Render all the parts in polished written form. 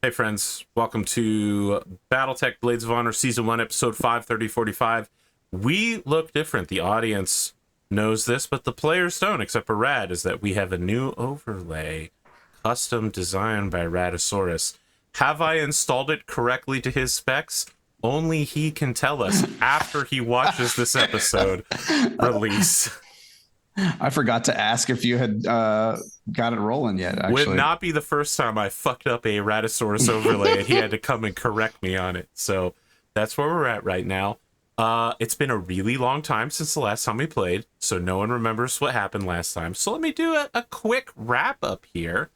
Hey friends, welcome to Battletech Blades of Honor Season 1, Episode 53045. We look different. The audience knows this, but the players don't, except for Rad, is that we have a new overlay, custom designed by Raddosaurus. Have I installed it correctly to his specs? Only he can tell us after he watches this episode release. I forgot to ask if you had got it rolling yet, actually. Would not be the first time I fucked up a Raddosaurus overlay and he had to come and correct me on it. So that's where we're at right now. It's been a really long time since the last time we played, so no one remembers what happened last time. So let me do a quick wrap up here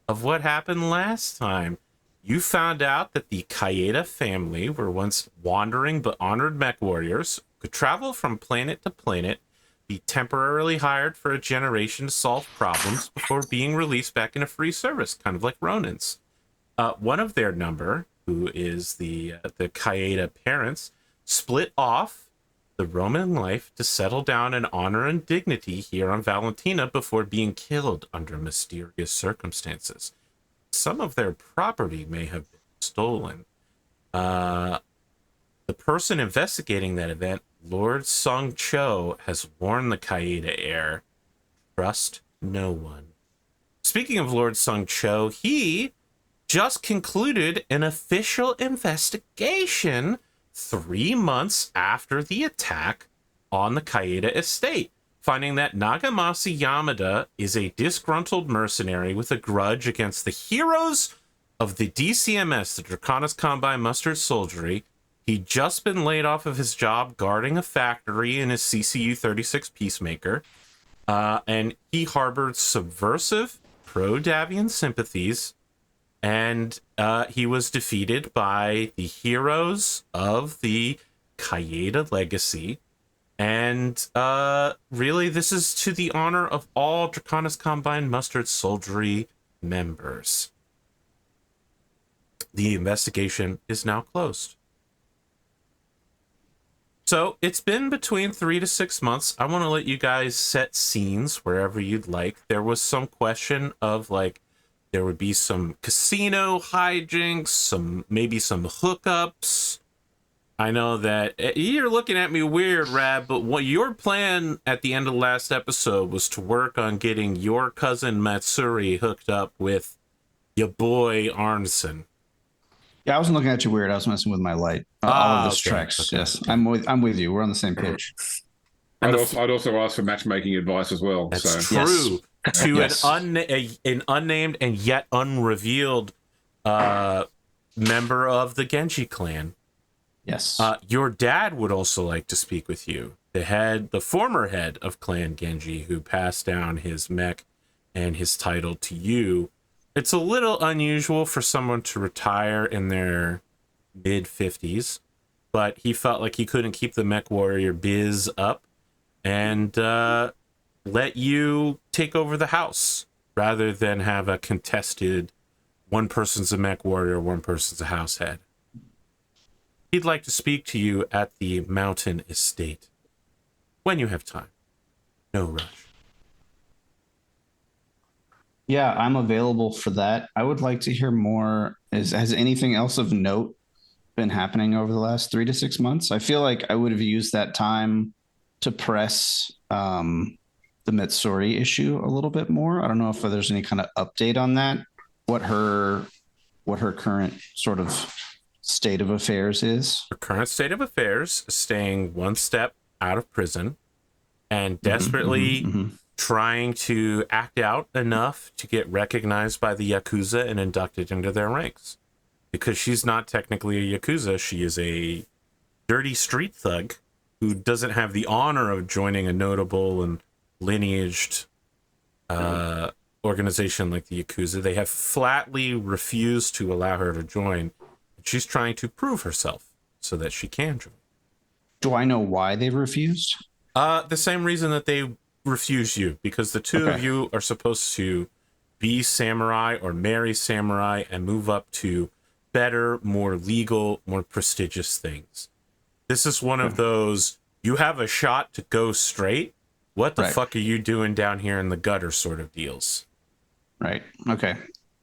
of what happened last time. You found out that the Kyeda family were once wandering but honored mech warriors, could travel from planet to planet, be temporarily hired for a generation to solve problems before being released back into free service, kind of like Ronins. One of their number, who is the Kyeda parents, split off the Roman life to settle down in honor and dignity here on Valentina before being killed under mysterious circumstances. Some of their property may have been stolen. The person investigating that event, Lord Sung Cho, has warned the Kyeda heir, trust no one. Speaking of Lord Sung Cho, he just concluded an official investigation 3 months after the attack on the Kyeda estate, finding that Nagamasi Yamada is a disgruntled mercenary with a grudge against the heroes of the DCMS, the Draconis Combine Mustard Soldiery. He'd just been laid off of his job guarding a factory in his CCU-36 Peacemaker, and he harbored subversive pro-Davian sympathies, and he was defeated by the heroes of the Kyeda legacy. And really, this is to the honor of all Draconis Combine Mustard Soldiery members. The investigation is now closed. So it's been between 3 to 6 months. I want to let you guys set scenes wherever you'd like. There was some question of like, there would be some casino hijinks, maybe some hookups. I know that you're looking at me weird, Rab, but what your plan at the end of the last episode was to work on getting your cousin Matsuri hooked up with your boy Arnsson. Yeah, I wasn't looking at you weird. I was messing with my light. All of this tracks. Okay. Yes, I'm with you. We're on the same page. I'd also ask for matchmaking advice as well. That's true. Yes. To yes. an unnamed and yet unrevealed member of the Genji clan. Yes. Your dad would also like to speak with you. The former head of Clan Genji, who passed down his mech and his title to you. It's a little unusual for someone to retire in their mid-50s, but he felt like he couldn't keep the mech warrior biz up and let you take over the house rather than have a contested one person's a mech warrior, one person's a house head. He'd like to speak to you at the mountain estate when you have time. No rush. Yeah, I'm available for that. I would like to hear more. Has anything else of note been happening over the last 3 to 6 months? I feel like I would have used that time to press the Mitsuri issue a little bit more. I don't know if there's any kind of update on that. What her current sort of state of affairs is. Her current state of affairs is staying one step out of prison and desperately trying to act out enough to get recognized by the Yakuza and inducted into their ranks. Because she's not technically a Yakuza, she is a dirty street thug who doesn't have the honor of joining a notable and lineaged organization like the Yakuza. They have flatly refused to allow her to join. She's trying to prove herself so that she can join. Do I know why they refused? The same reason that they refuse you, because the two of you are supposed to be samurai or marry samurai and move up to better, more legal, more prestigious things. This is one of those, you have a shot to go straight. What the fuck are you doing down here in the gutter sort of deals? Right. Okay.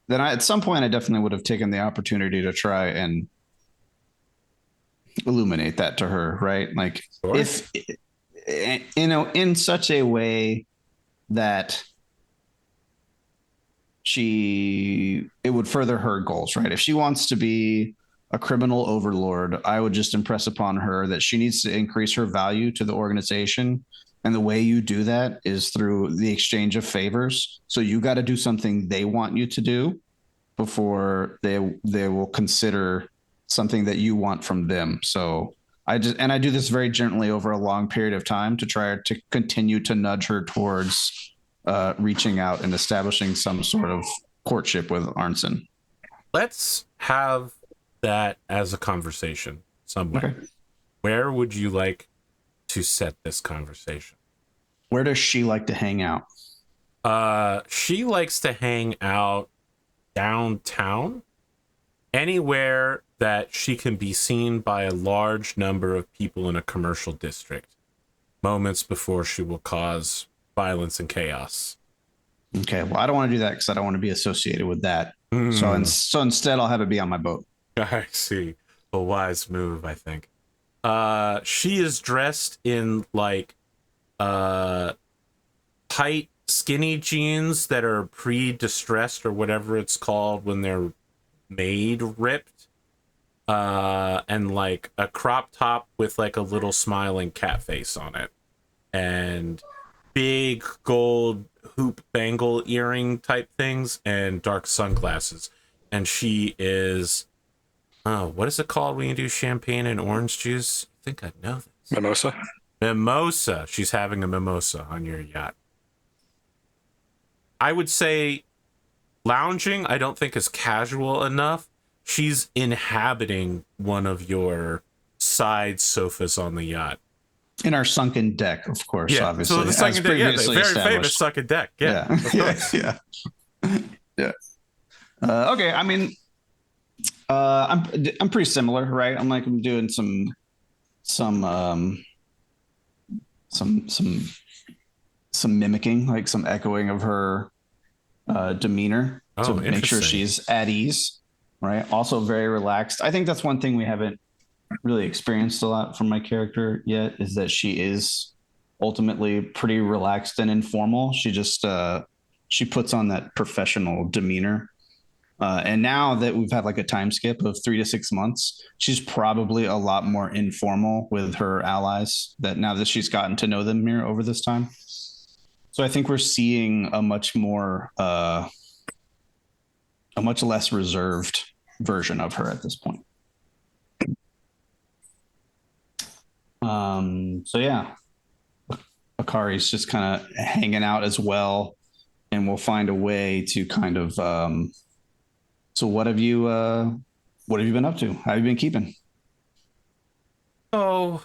then at some point I definitely would have taken the opportunity to try and illuminate that to her, right? Like Sure. if in such a way that it would further her goals, right? If she wants to be a criminal overlord, I would just impress upon her that she needs to increase her value to the organization. And the way you do that is through the exchange of favors. So you got to do something they want you to do before they will consider something that you want from them. So I do this very gently over a long period of time to try to continue to nudge her towards reaching out and establishing some sort of courtship with Arnsson. Let's have that as a conversation somewhere. Okay. Where would you like to set this conversation? Where does she like to hang out? She likes to hang out downtown, anywhere that she can be seen by a large number of people in a commercial district, moments before she will cause violence and chaos. Okay, well, I don't want to do that because I don't want to be associated with that. So instead, I'll have it be on my boat. I see. A wise move, I think. She is dressed in like tight, skinny jeans that are pre-distressed or whatever it's called when they're made ripped, and like a crop top with like a little smiling cat face on it, and big gold hoop bangle earring type things, and dark sunglasses. And she is, what is it called when you do champagne and orange juice? I think I know this. Mimosa. Mimosa. She's having a mimosa on your yacht. I would say lounging, I don't think is casual enough. She's inhabiting one of your side sofas on the yacht. In our sunken deck, of course, yeah, obviously. So the sunken deck, the very famous sunken deck. Yeah. Yeah. Okay, I mean, I'm pretty similar, right? I'm doing some mimicking, like some echoing of her demeanor to make sure she's at ease, right? Also very relaxed. I think that's one thing we haven't really experienced a lot from my character yet, is that she is ultimately pretty relaxed and informal. She just she puts on that professional demeanor. And now that we've had like a time skip of 3 to 6 months, she's probably a lot more informal with her allies, that now that she's gotten to know them here over this time. So I think we're seeing a much less reserved version of her at this point. So yeah, Akari's just kind of hanging out as well, and we'll find a way to kind of, so what have you been up to? How have you been keeping? Oh,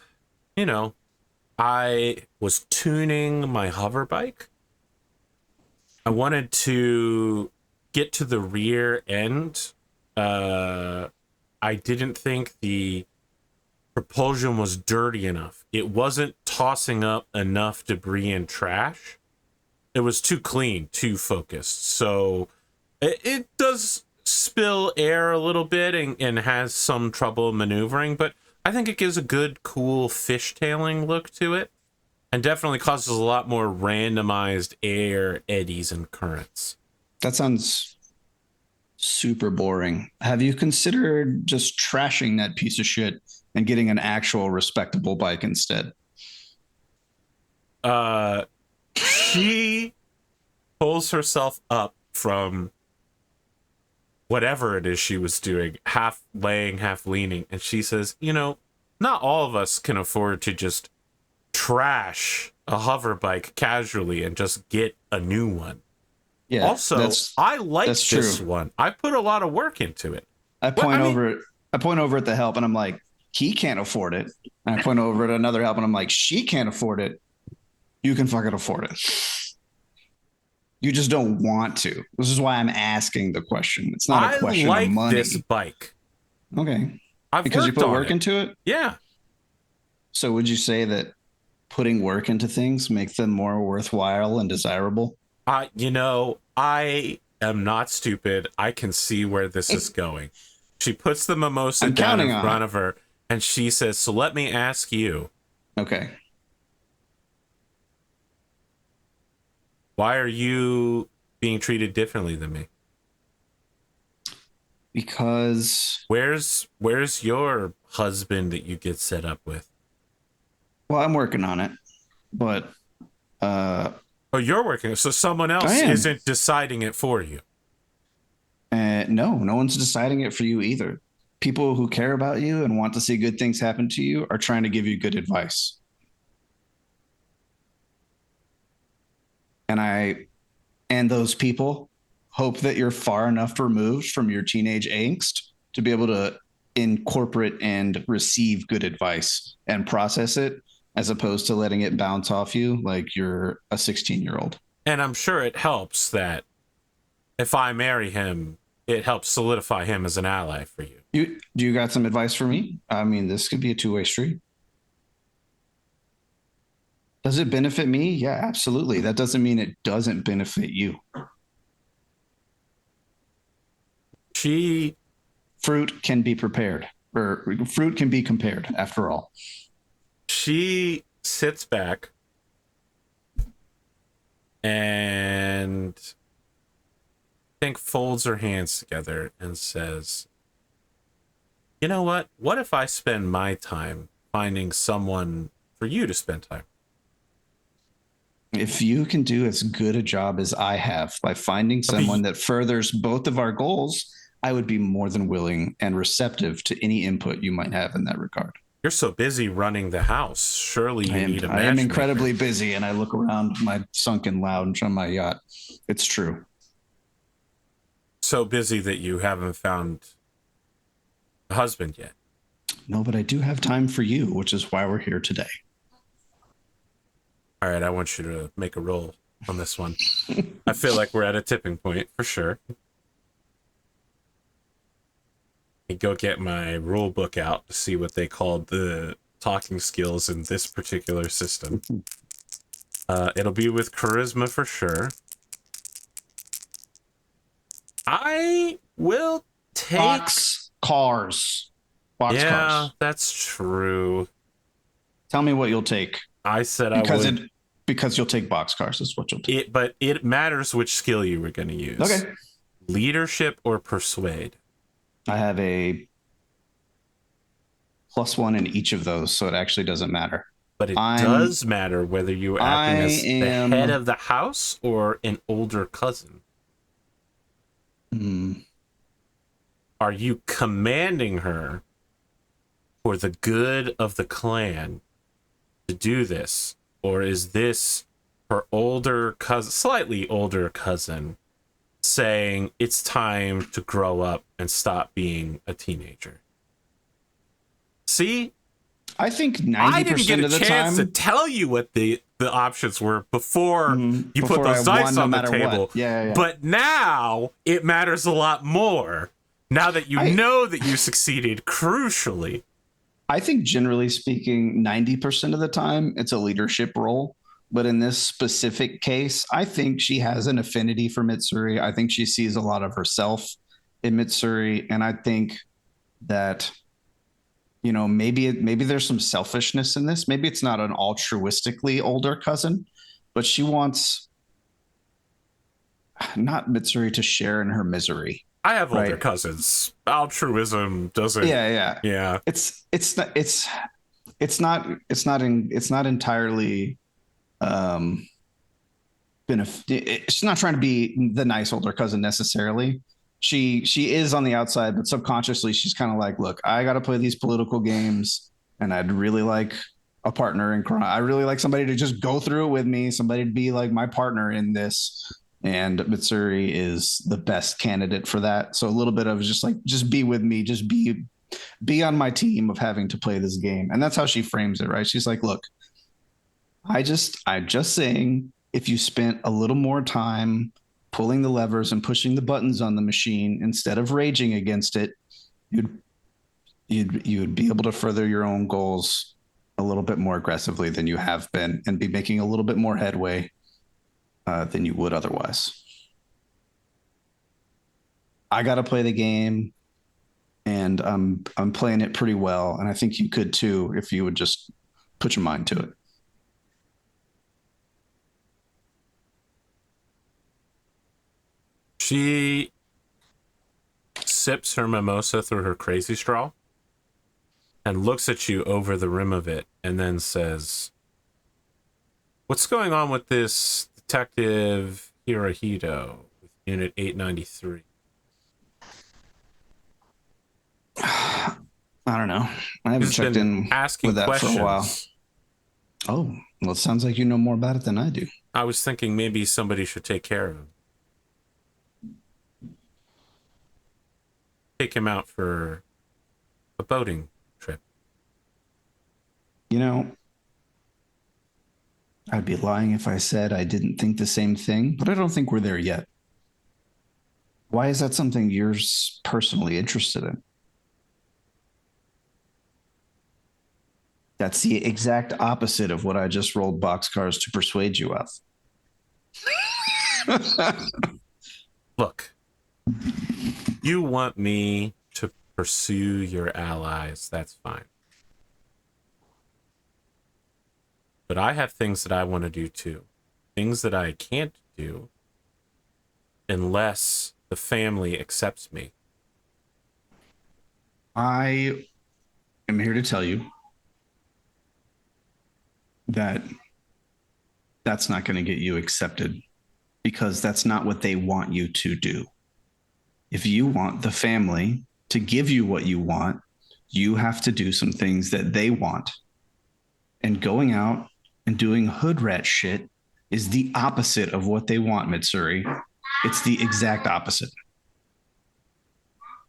I was tuning my hover bike. I wanted to get to the rear end. I didn't think the propulsion was dirty enough. It wasn't tossing up enough debris and trash. It was too clean, too focused. So it does spill air a little bit and has some trouble maneuvering, but I think it gives a good, cool fishtailing look to it, and definitely causes a lot more randomized air eddies and currents. That sounds super boring. Have you considered just trashing that piece of shit and getting an actual respectable bike instead? She pulls herself up from whatever it is she was doing, half laying, half leaning, and she says, not all of us can afford to just trash a hover bike casually and just get a new one. Yeah. Also, I like this one. I put a lot of work into it. I point over at the help and I'm like, he can't afford it. And I point over at another help and I'm like, she can't afford it. You can fucking afford it. You just don't want to. This is why I'm asking the question. It's not a question of money. I like this bike. Okay. Because you put work into it? Yeah. So would you say that putting work into things make them more worthwhile and desirable? I am not stupid. I can see where this is going. She puts the mimosa I'm down in counting on front it. of her, and she says, so let me ask you, Okay. why are you being treated differently than me? Because, Where's your husband that you get set up with? well, I'm working on it, but Oh, you're working. So someone else I am. isn't deciding it for you. no one's deciding it for you either. People who care about you and want to see good things happen to you are trying to give you good advice. And those people hope that you're far enough removed from your teenage angst to be able to incorporate and receive good advice and process it, as opposed to letting it bounce off you like you're a 16-year-old. And I'm sure it helps that if I marry him, it helps solidify him as an ally for you. Do you got some advice for me? I mean, this could be a two-way street. Does it benefit me? Yeah, absolutely. That doesn't mean it doesn't benefit you. Fruit can be prepared, or fruit can be compared, after all. She sits back and I think folds her hands together and says, you know what? What if I spend my time finding someone for you to spend time? If you can do as good a job as I have by finding someone that furthers both of our goals, I would be more than willing and receptive to any input you might have in that regard. You're so busy running the house. Surely you need a matchmaker. I am incredibly busy, and I look around my sunken lounge on my yacht. It's true. So busy that you haven't found a husband yet. No, but I do have time for you, which is why we're here today. All right, I want you to make a roll on this one. I feel like we're at a tipping point for sure. I go get my rule book out to see what they called the talking skills in this particular system. It'll be with charisma for sure. I will take Box cars. Yeah, that's true. Tell me what you'll take. I said I would. Because you'll take boxcars is what you'll take. But it matters which skill you were going to use. Okay. Leadership or persuade? I have a +1 in each of those, so it actually doesn't matter. But it does matter whether you're acting as the head of the house or an older cousin. Are you commanding her for the good of the clan to do this? Or is this her older cousin, slightly older cousin, saying it's time to grow up and stop being a teenager? See? I think 90% of the time... I didn't get a chance to tell you what the options were before you put those dice on the table. Yeah. But now it matters a lot more. Now that you know that you succeeded crucially. I think generally speaking, 90% of the time it's a leadership role. But in this specific case, I think she has an affinity for Mitsuri. I think she sees a lot of herself in Mitsuri. And I think that, you know, maybe there's some selfishness in this. Maybe it's not an altruistically older cousin, but she wants not Mitsuri to share in her misery. I have older cousins. Altruism doesn't. Yeah. It's not entirely. She's not trying to be the nice older cousin necessarily. She is on the outside, but subconsciously she's kind of like, look, I got to play these political games, and I'd really like a partner in crime. I really like somebody to just go through it with me. Somebody to be like my partner in this. And Mitsuri is the best candidate for that. So a little bit of just be with me, just be on my team of having to play this game. And that's how she frames it, right? She's like, look, I'm just saying, if you spent a little more time pulling the levers and pushing the buttons on the machine instead of raging against it, you'd be able to further your own goals a little bit more aggressively than you have been, and be making a little bit more headway than you would otherwise. I got to play the game, and I'm playing it pretty well, and I think you could too if you would just put your mind to it. She sips her mimosa through her crazy straw and looks at you over the rim of it and then says, "What's going on with this Detective Hirohito with Unit 893? I don't know. I haven't He's checked been in asking with that questions. for a while. Oh, well, it sounds like you know more about it than I do. I was thinking maybe somebody should take care of him. Take him out for a boating trip." You know, I'd be lying if I said I didn't think the same thing, but I don't think we're there yet. Why is that something you're personally interested in? That's the exact opposite of what I just rolled boxcars to persuade you of. Look, you want me to pursue your allies, that's fine. But I have things that I want to do too. Things that I can't do unless the family accepts me. I am here to tell you that that's not going to get you accepted, because that's not what they want you to do. If you want the family to give you what you want, you have to do some things that they want. And going out and doing hood rat shit is the opposite of what they want, Mitsuri. It's the exact opposite.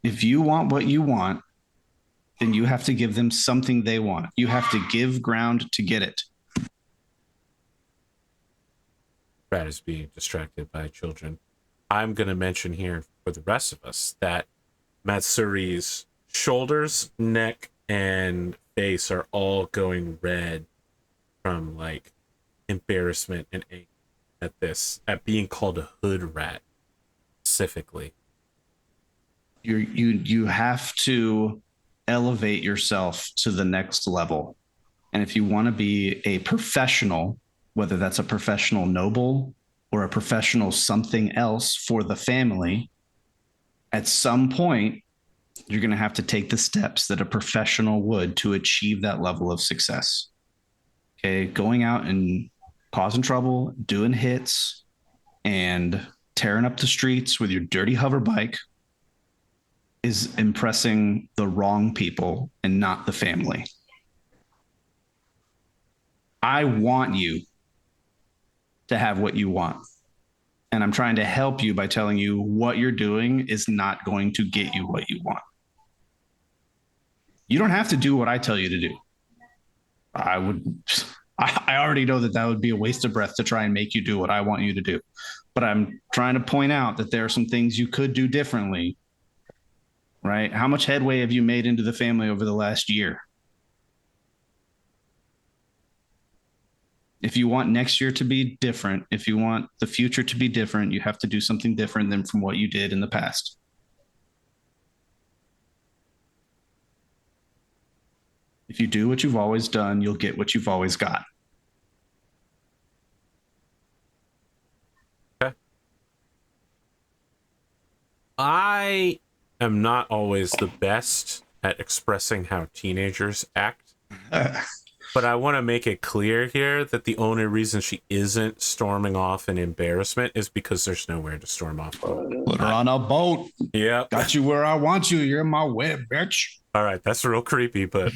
If you want what you want, then you have to give them something they want. You have to give ground to get it. Brad is being distracted by children. I'm going to mention here for the rest of us that Matsuri's shoulders, neck, and face are all going red from like embarrassment and anger at being called a hood rat specifically. You have to elevate yourself to the next level. And if you want to be a professional, whether that's a professional noble or a professional something else for the family, at some point, you're going to have to take the steps that a professional would to achieve that level of success. Okay, going out and causing trouble, doing hits, and tearing up the streets with your dirty hover bike is impressing the wrong people and not the family. I want you to have what you want. And I'm trying to help you by telling you what you're doing is not going to get you what you want. You don't have to do what I tell you to do. I already know that would be a waste of breath to try and make you do what I want you to do. But I'm trying to point out that there are some things you could do differently, right? How much headway have you made into the family over the last year? If you want next year to be different, if you want the future to be different, you have to do something different than from what you did in the past. If you do what you've always done, you'll get what you've always got. Okay. I am not always the best at expressing how teenagers act. But I want to make it clear here that the only reason she isn't storming off in embarrassment is because there's nowhere to storm off. Put her on a boat. Yeah. Got you where I want you. You're in my web, bitch. All right, that's real creepy, but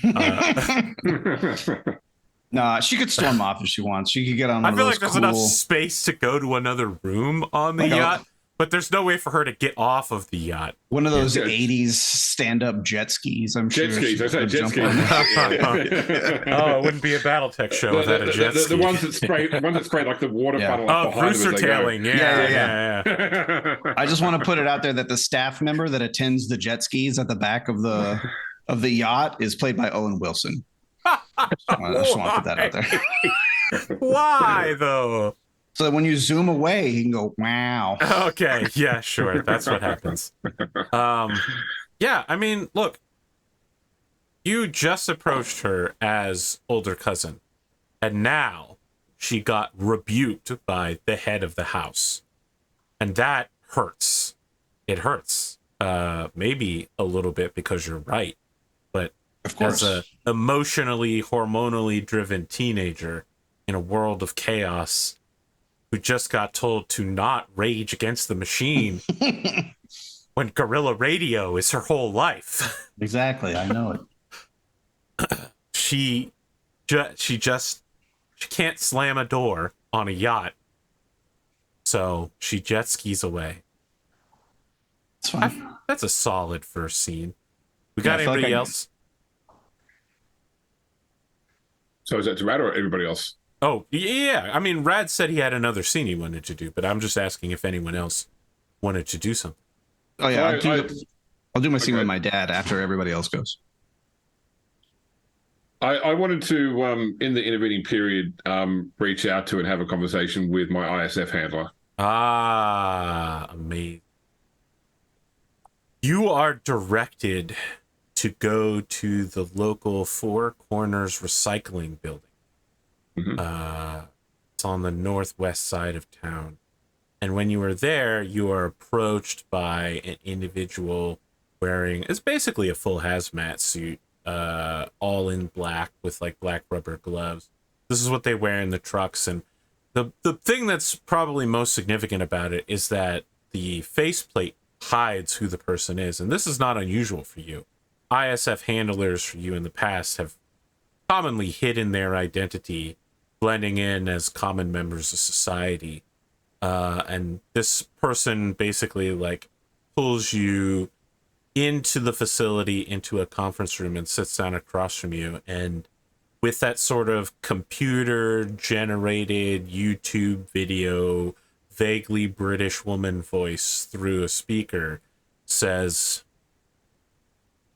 Nah, she could storm off if she wants. She could get on. I feel like there's enough space to go to another room on the yacht, but there's no way for her to get off of the yacht. One of those 80s stand-up jet skis, I'm sure. Jet skis, I said jet skis. Oh, it wouldn't be a Battletech show without a jet ski. The ones that spray like the water funnel. Oh, rooster tailing. Yeah. I just want to put it out there that the staff member that attends the jet skis at the back of the yacht is played by Owen Wilson. I just want to put that out there. Why, though? So that when you zoom away, you can go, wow. Okay, yeah, sure. That's what happens. Yeah, I mean, look, you just approached her as older cousin, and now she got rebuked by the head of the house. And that hurts. It hurts. Maybe a little bit because you're right. But Of course. as a emotionally, hormonally driven teenager in a world of chaos who just got told to not rage against the machine when guerrilla radio is her whole life. Exactly. I know it. She can't slam a door on a yacht. So she jet skis away. It's fine. That's a solid first scene. We got I feel anybody like else? So is that to Rad or everybody else? Oh, yeah. I mean, Rad said he had another scene he wanted to do, but I'm just asking if anyone else wanted to do something. Oh yeah, I'll do my scene Okay. with my dad after everybody else goes. I wanted to, in the intervening period, reach out to and have a conversation with my ISF handler. Ah, amazing. You are directed to go to the local Four Corners recycling building. Mhm. It's on the northwest side of town. And when you are there, you are approached by an individual wearing, it's basically a full hazmat suit, all in black with like black rubber gloves. This is what they wear in the trucks. And the thing that's probably most significant about it is that the faceplate hides who the person is. And this is not unusual for you. ISF handlers for you in the past have commonly hidden their identity, blending in as common members of society. And this person basically like pulls you into the facility, into a conference room, and sits down across from you. And with that sort of computer generated YouTube video, vaguely British woman voice through a speaker says,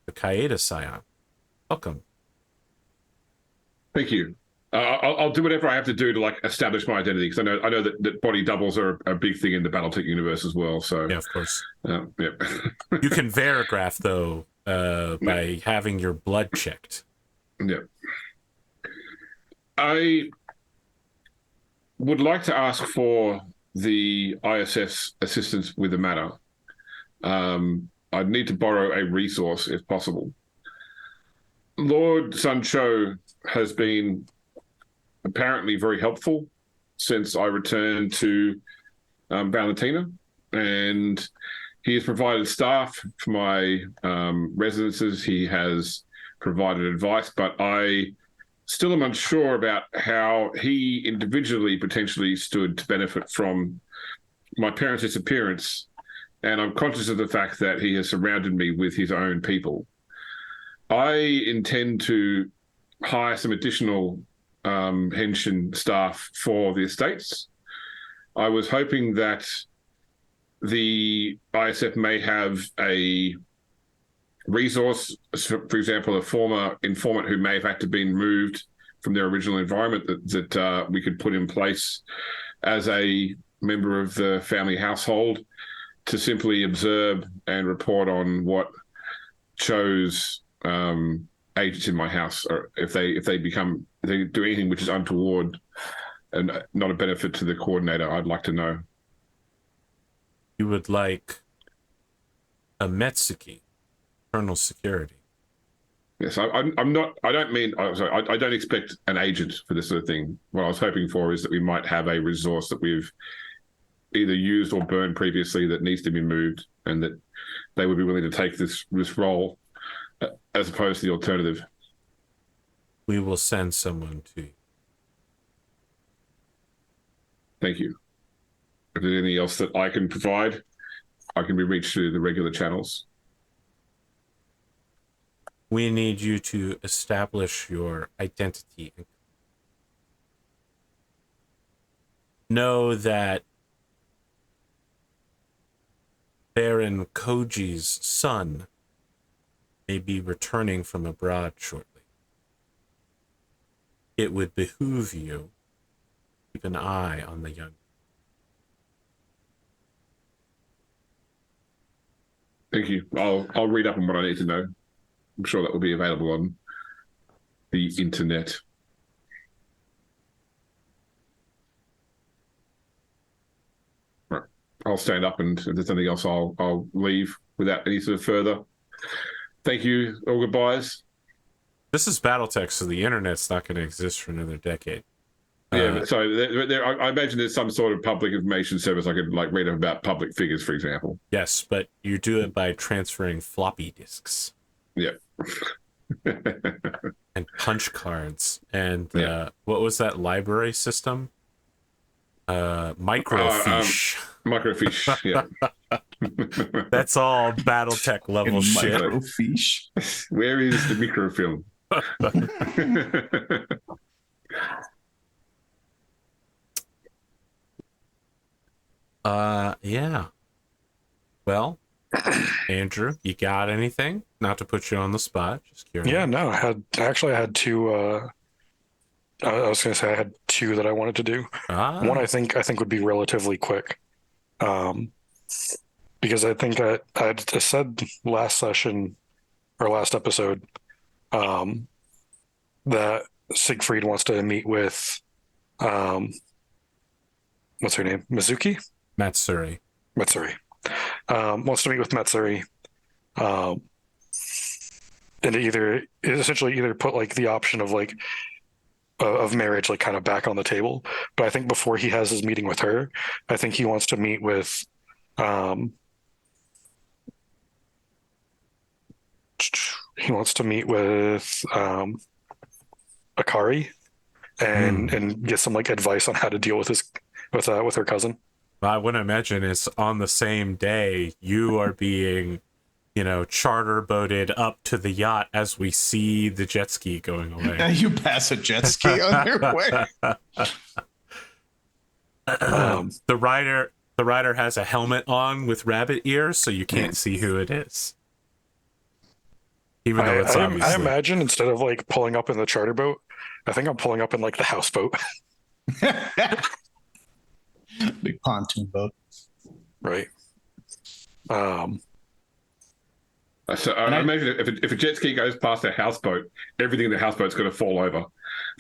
"The Kyeda Scion, welcome." Thank you. I'll do whatever I have to do to like establish my identity because I know that body doubles are a big thing in the Battletech universe as well. So Yeah, of course. yeah. You can verigraph though by having your blood checked. Yeah. I would like to ask for the ISF's assistance with the matter. I'd need to borrow a resource if possible. Lord Sancho has been apparently very helpful since I returned to Valentina, and he has provided staff for my residences. He has provided advice, but I still am unsure about how he individually potentially stood to benefit from my parents' disappearance, and I'm conscious of the fact that he has surrounded me with his own people. I intend to hire some additional Henshin staff for the estates. I was hoping that the ISF may have a resource, for example, a former informant who may have had to been moved from their original environment that we could put in place as a member of the family household to simply observe and report on what Cho's agents in my house, or if they do anything which is untoward and not a benefit to the coordinator. I'd like to know. You would like a Metsuki, internal security. Yes, I'm not. I don't mean. I don't expect an agent for this sort of thing. What I was hoping for is that we might have a resource that we've either used or burned previously that needs to be moved, and that they would be willing to take this role as opposed to the alternative. We will send someone to you. Thank you. If there's anything else that I can provide, I can be reached through the regular channels. We need you to establish your identity. Know that Baron Koji's son may be returning from abroad shortly. It would behoove you to keep an eye on the young. Thank you. I'll read up on what I need to know. I'm sure that will be available on the internet. Right. I'll stand up, and if there's anything else, I'll leave without any sort of further. Thank you. All goodbyes. This is Battletech, so the internet's not going to exist for another decade. Yeah, so I imagine there's some sort of public information service I could like read about public figures, for example. Yes, but you do it by transferring floppy disks. Yeah. And punch cards. And what was that library system? Microfiche. Microfiche, yeah. That's all Battletech level shit. Microfiche. Where is the microfilm? Yeah. Well, Andrew, you got anything? Not to put you on the spot, just curious. Yeah, no, I had two. I was going to say I had two that I wanted to do. One I think would be relatively quick, because I think I said last session or last episode that Siegfried wants to meet with what's her name? Mizuki? Matsuri. Wants to meet with Matsuri. And essentially put like the option of like of marriage like kind of back on the table. But I think before he has his meeting with her, I think he wants to meet with Akari and get some like advice on how to deal with with her cousin. I wouldn't imagine it's on the same day you are being, charter boated up to the yacht as we see the jet ski going away. Yeah, you pass a jet ski on your way. The rider has a helmet on with rabbit ears, so you can't see who it is. Even though it's obviously... I imagine instead of like pulling up in the charter boat, I think I'm pulling up in like the houseboat. Big pontoon boat. Right. So I imagine if a jet ski goes past a houseboat, everything in the houseboat's going to fall over.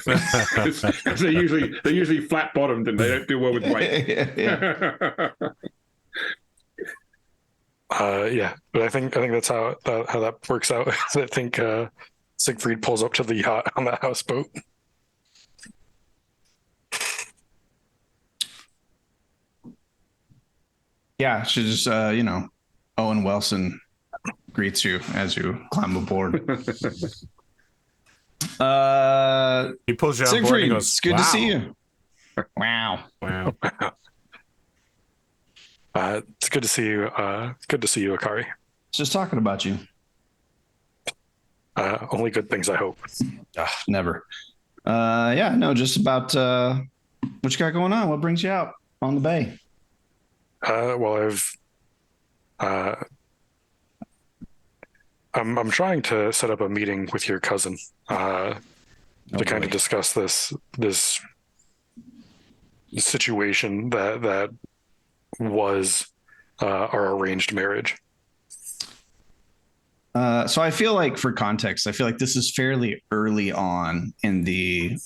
they're usually flat bottomed and they don't do well with weight. Yeah, but I think that's how that works out. I think Siegfried pulls up to the yacht on that houseboat. Yeah, she just Owen Wilson greets you as you climb aboard. He pulls you on Siegfried, board and goes, it's good to see you. Wow. It's good to see you. Good to see you, Akari. Just talking about you. Only good things, I hope. Never. Just about what you got going on. What brings you out on the bay? Well, I'm trying to set up a meeting with your cousin to kind of discuss this situation that was our arranged marriage. So I feel like, for context, this is fairly early on in the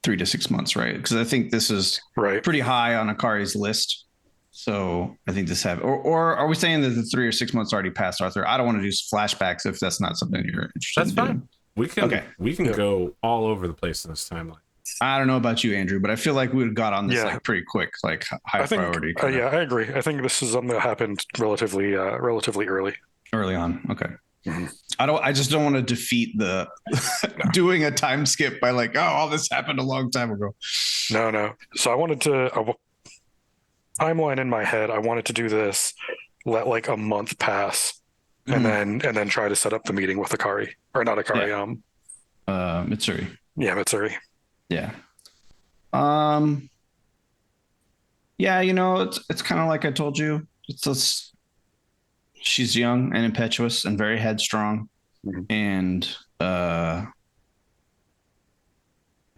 3 to 6 months, right? Because I think this is pretty high on Akari's list. So I think this or are we saying that the 3 or 6 months already passed, Arthur? I don't want to do flashbacks if that's not something you're interested in. That's fine. We can go all over the place in this timeline. I don't know about you, Andrew, but I feel like we would have got on this pretty quick, high priority. Yeah, I agree. I think this is something that happened relatively early. Early on. Okay. Mm-hmm. I just don't want to defeat the doing a time skip by all this happened a long time ago. No. So I wanted to timeline in my head. I wanted to do this, let a month pass, and then try to set up the meeting with Akari, or not Akari. Mitsuri. Yeah, Mitsuri. Yeah. It's kind of like I told you. She's young and impetuous and very headstrong, and I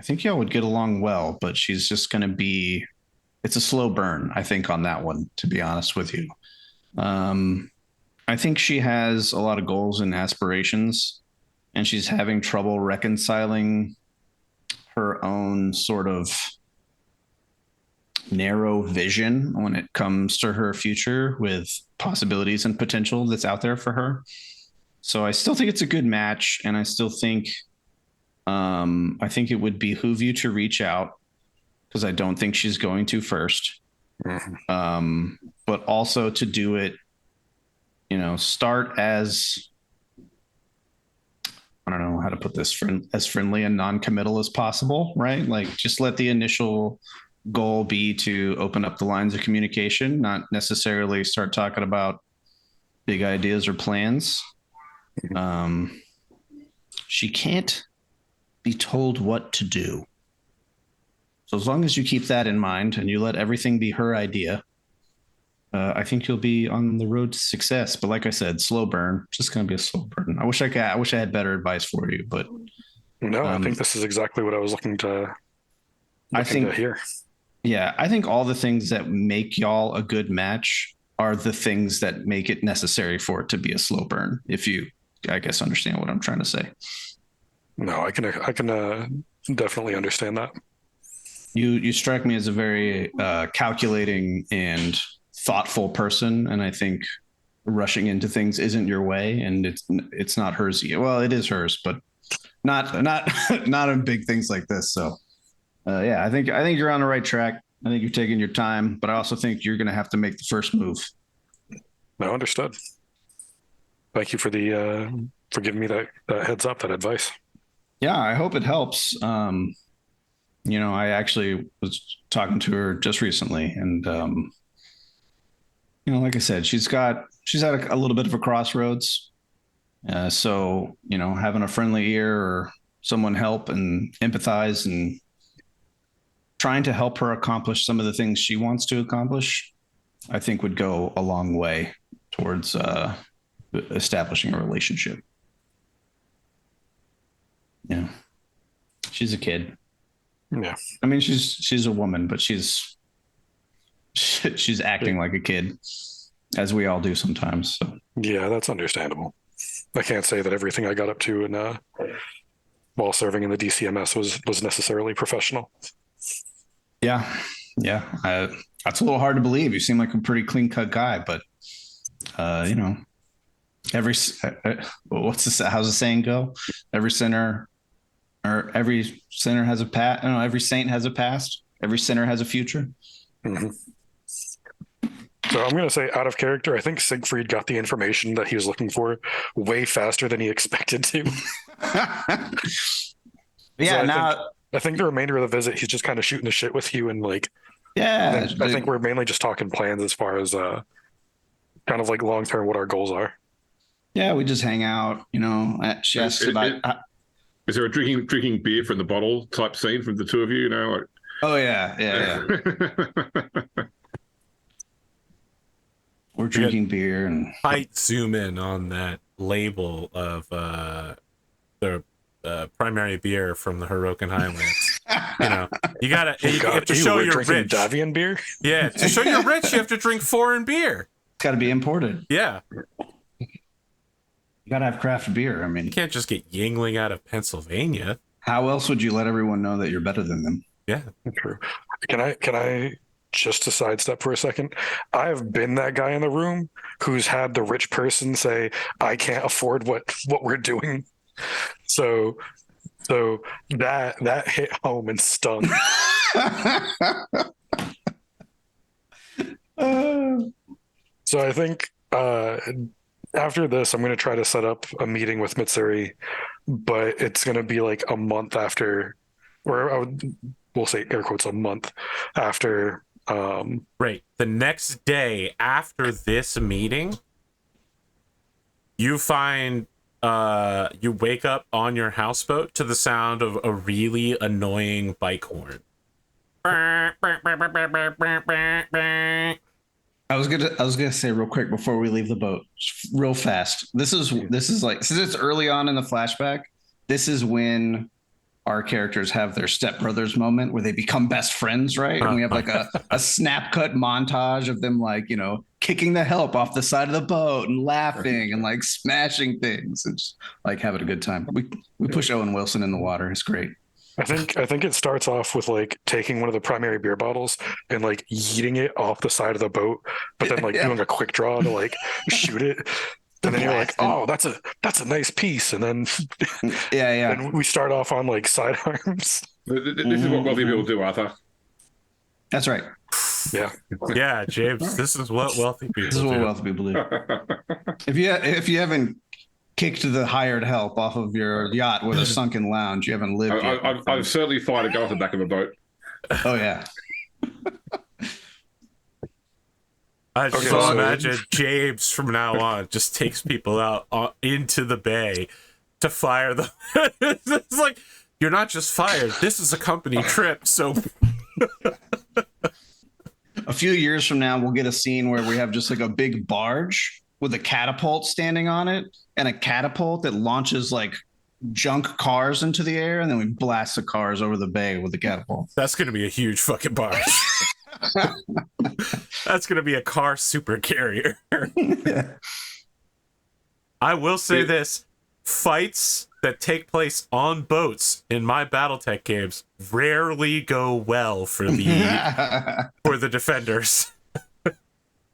think y'all would get along well. But she's just going to be. It's a slow burn, I think, on that one. To be honest with you, I think she has a lot of goals and aspirations, and she's having trouble reconciling her own sort of narrow vision when it comes to her future with possibilities and potential that's out there for her. So I still think it's a good match, and I still think I think it would behoove you to reach out because I don't think she's going to first. But also to do it, start as, I don't know how to put this, as friendly and non-committal as possible, right? Like just let the initial goal be to open up the lines of communication, not necessarily start talking about big ideas or plans. She can't be told what to do. So as long as you keep that in mind and you let everything be her idea, I think you'll be on the road to success. But like I said, slow burn. Just going to be a slow burn. I wish I had better advice for you, but no, I think this is exactly what I was looking to hear. Yeah, I think all the things that make y'all a good match are the things that make it necessary for it to be a slow burn. If you, I guess, understand what I'm trying to say. No, I can definitely understand that. You strike me as a very calculating and thoughtful person, and I think rushing into things isn't your way, and it's not hers. Well, it is hers, but not in big things like this. So, I think you're on the right track. I think you're taking your time, but I also think you're going to have to make the first move. No, understood. Thank you for giving me that heads up, that advice. Yeah, I hope it helps. I actually was talking to her just recently, and like I said, she's at a little bit of a crossroads. So having a friendly ear or someone help and empathize and trying to help her accomplish some of the things she wants to accomplish, I think would go a long way towards establishing a relationship. Yeah, she's a kid. Yeah, I mean, she's a woman, but she's acting like a kid, as we all do sometimes. So. Yeah, that's understandable. I can't say that everything I got up to in while serving in the DCMS was necessarily professional. Yeah. That's a little hard to believe. You seem like a pretty clean cut guy, but every how's the saying go? Every sinner has a past. No, every saint has a past. Every sinner has a future. Mm-hmm. So I'm going to say, out of character, I think Siegfried got the information that he was looking for way faster than he expected to. Yeah. I think the remainder of the visit, he's just kind of shooting the shit with you, and like, yeah, I think we're mainly just talking plans as far as kind of like long term what our goals are. Yeah, we just hang out. She asks about. Is there a drinking beer from the bottle type scene from the two of you? Like... Oh yeah. We're drinking beer and tight zoom in on that label of the primary beer from the Hirokan Highlands. You have to show you're rich. Davian beer? Yeah, to show you're rich, you have to drink foreign beer. It's got to be imported. Yeah. You got to have craft beer. I mean, you can't just get Yingling out of Pennsylvania. How else would you let everyone know that you're better than them? Yeah, true. Can I just to sidestep for a second? I've been that guy in the room who's had the rich person say, "I can't afford what we're doing." So that hit home and stung. So I think after this, I'm going to try to set up a meeting with Mitsuri, but it's going to be like a month after, or we'll say air quotes, a month after. Right. The next day after this meeting, you find you wake up on your houseboat to the sound of a really annoying bike horn. I was gonna say real quick before we leave the boat, real fast. This is like, since it's early on in the flashback, this is when our characters have their stepbrothers moment where they become best friends, right? And we have like a snap cut montage of them like, you know, kicking the help off the side of the boat and laughing and like smashing things and just like having a good time. We push Owen Wilson in the water. It's great. I think it starts off with like taking one of the primary beer bottles and like yeeting it off the side of the boat, but then like doing a quick draw to like shoot it. And then you're like, oh, that's a nice piece. And then and we start off on like sidearms. This is what wealthy people do, Arthur. That's right. Yeah. Yeah, James, this is what wealthy people do. This is what wealthy people do. If you haven't kicked the hired help off of your yacht with a sunken lounge, you haven't lived yet. I've certainly fired a gun off the back of a boat. Oh, yeah. I just imagine James from now on just takes people out into the bay to fire them. It's like, you're not just fired. This is a company trip. So a few years from now, we'll get a scene where we have just like a big barge with a catapult standing on it and a catapult that launches like junk cars into the air. And then we blast the cars over the bay with the catapult. That's going to be a huge fucking barge. That's going to be a car super carrier. I will say this. Fights that take place on boats in my Battletech games rarely go well for the defenders.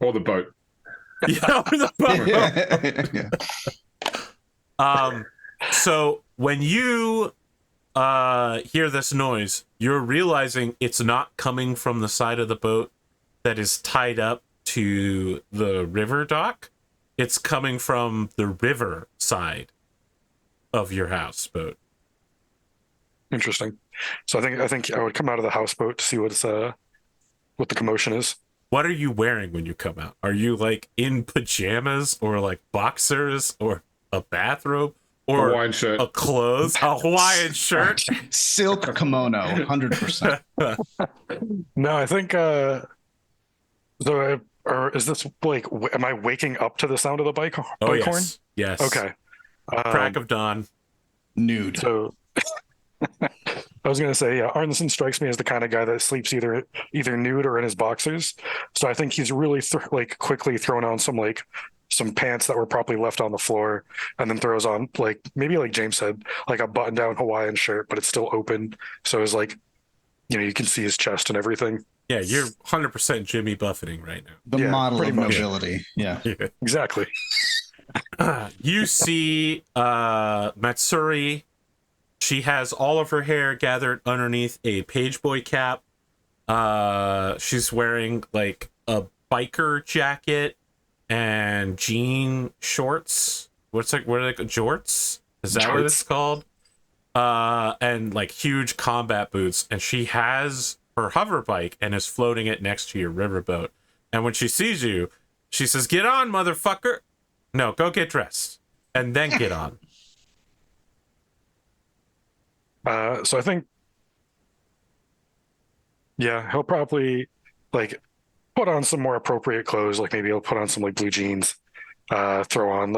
Or the boat. Yeah, or the boat. So when you hear this noise, you're realizing it's not coming from the side of the boat that is tied up to the river dock. It's coming from the river side of your houseboat. Interesting. So I think I would come out of the houseboat to see what the commotion is. What are you wearing when you come out? Are you like in pajamas or like boxers or a bathrobe? Or Hawaiian shirt. A Hawaiian shirt. Silk kimono, 100%. No, I think or is this like, am I waking up to the sound of the bike horn? Yes. Okay. Crack of dawn. Nude. So I was going to say, yeah, Arnsson strikes me as the kind of guy that sleeps either nude or in his boxers. So I think he's really quickly thrown on some pants that were probably left on the floor, and then throws on maybe like James said, like a button down Hawaiian shirt, but it's still open. So it's like, you know, you can see his chest and everything. Yeah, you're 100% Jimmy buffeting right now. The model of mobility. Yeah. Exactly. You see Matsuri. She has all of her hair gathered underneath a pageboy cap. She's wearing like a biker jacket and jean shorts. What are they? Jorts? Is that what it's called? And like huge combat boots. And she has her hover bike and is floating it next to your riverboat. And when she sees you, she says, "Get on, motherfucker." No, go get dressed and then get on. So I think, yeah, he'll probably like put on some more appropriate clothes. Like maybe he'll put on some like blue jeans, throw on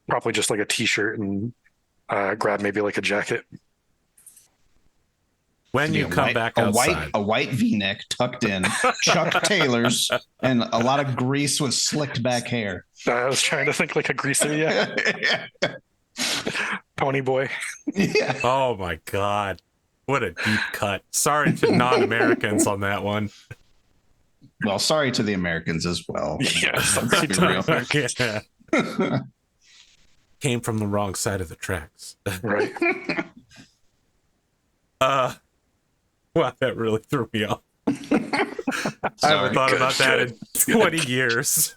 probably just like a t-shirt and grab maybe like a jacket. When you come back outside, a white V-neck tucked in, Chuck Taylors, and a lot of grease with slicked back hair. I was trying to think like a greaser, yeah. Pony boy. Yeah. Oh my God. What a deep cut. Sorry to non-Americans on that one. Well, sorry to the Americans as well. Yeah, sorry to yeah. Came from the wrong side of the tracks. Right. Wow, that really threw me off. I haven't thought about that in 20 years.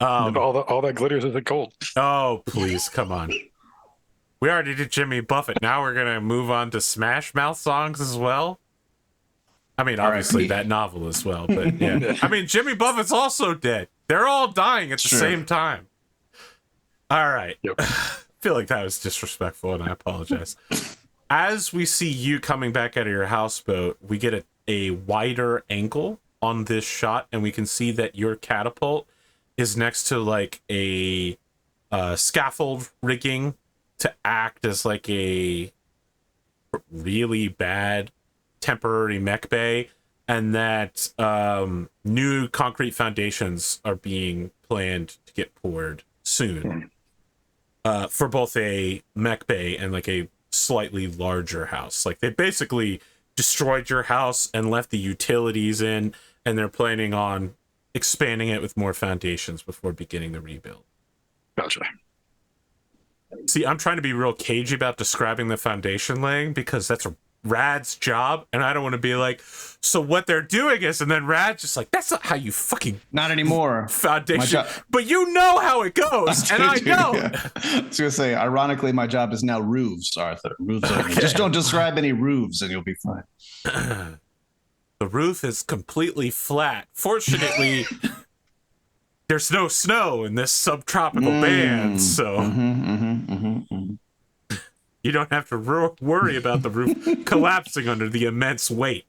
All that glitters is gold. Oh, please, come on. We already did Jimmy Buffett. Now we're going to move on to Smash Mouth songs as well. I mean, obviously that novel as well, but yeah. I mean, Jimmy Buffett's also dead. They're all dying at the same time. All right. Yep. I feel like that was disrespectful, and I apologize. As we see you coming back out of your houseboat, we get a wider angle on this shot, and we can see that your catapult is next to like a scaffold rigging to act as like a really bad temporary mech bay, and that new concrete foundations are being planned to get poured soon for both a mech bay and like a slightly larger house. Like they basically destroyed your house and left the utilities in, and they're planning on expanding it with more foundations before beginning the rebuild. Gotcha. See, I'm trying to be real cagey about describing the foundation laying because that's a Rad's job, and I don't want to be like, so what they're doing is, and then Rad's just like, that's not how you fucking Not anymore. foundation, but you know how it goes, and I know. Yeah. I was gonna say, ironically, my job is now roofs, Arthur. Roofs only. Just don't describe any roofs, and you'll be fine. The roof is completely flat. Fortunately, there's no snow in this subtropical band, so you don't have to worry about the roof collapsing under the immense weight.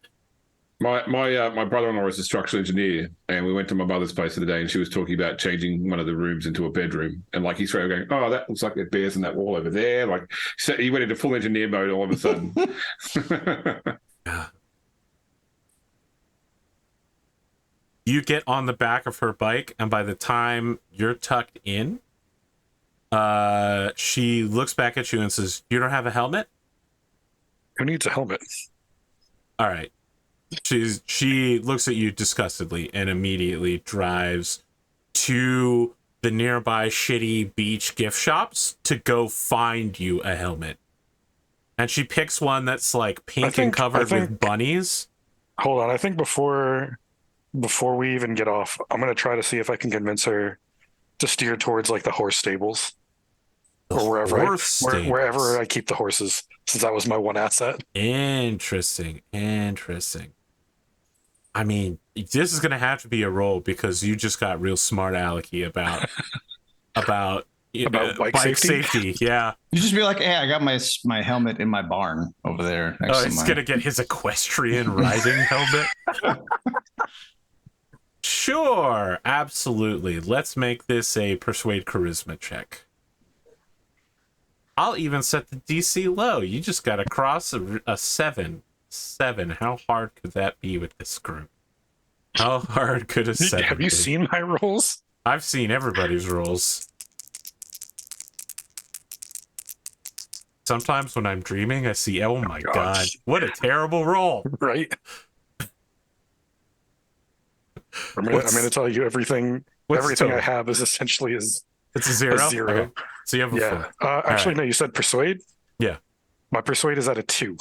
My brother-in-law is a structural engineer, and we went to my mother's place the other day, and she was talking about changing one of the rooms into a bedroom, and like he's straight going, "Oh, that looks like there's bears in that wall over there." Like, so he went into full engineer mode all of a sudden. You get on the back of her bike, and by the time you're tucked in, she looks back at you and says, "You don't have a helmet?" Who needs a helmet? All right. She looks at you disgustedly and immediately drives to the nearby shitty beach gift shops to go find you a helmet. And she picks one that's like pink and covered with bunnies. Hold on, I think before we even get off, I'm gonna try to see if I can convince her to steer towards like the horse stables. Or wherever I keep the horses, since that was my one asset. Interesting. I mean, this is gonna have to be a roll because you just got real smart alecky about bike safety. Yeah. You just be like, "Hey, I got my helmet in my barn over there next to he's mine." gonna get his equestrian riding helmet. Sure, absolutely. Let's make this a persuade charisma check. I'll even set the DC low. You just got to cross a 7. 7. How hard could that be with this group? How hard could a 7 Have you seen my rolls? I've seen everybody's rolls. Sometimes when I'm dreaming, I see, oh my god, what a terrible roll. Right? I'm gonna tell you everything I have is essentially it's a 0? A 0. Okay. So you have a 4. Actually, no, you said persuade? Yeah. My persuade is at a 2.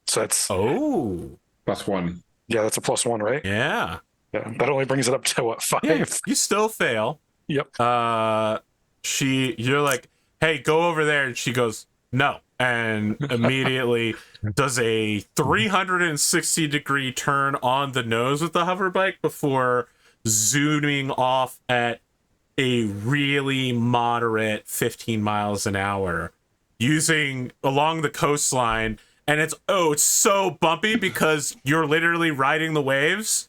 So that's... +1. Yeah, that's a +1, right? Yeah. Yeah, that only brings it up to, what, 5? Yeah, you still fail. Yep. You're like, hey, go over there. And she goes, no. And immediately does a 360-degree turn on the nose with the hover bike before zooming off at a really moderate 15 miles an hour using along the coastline. And it's so bumpy because you're literally riding the waves,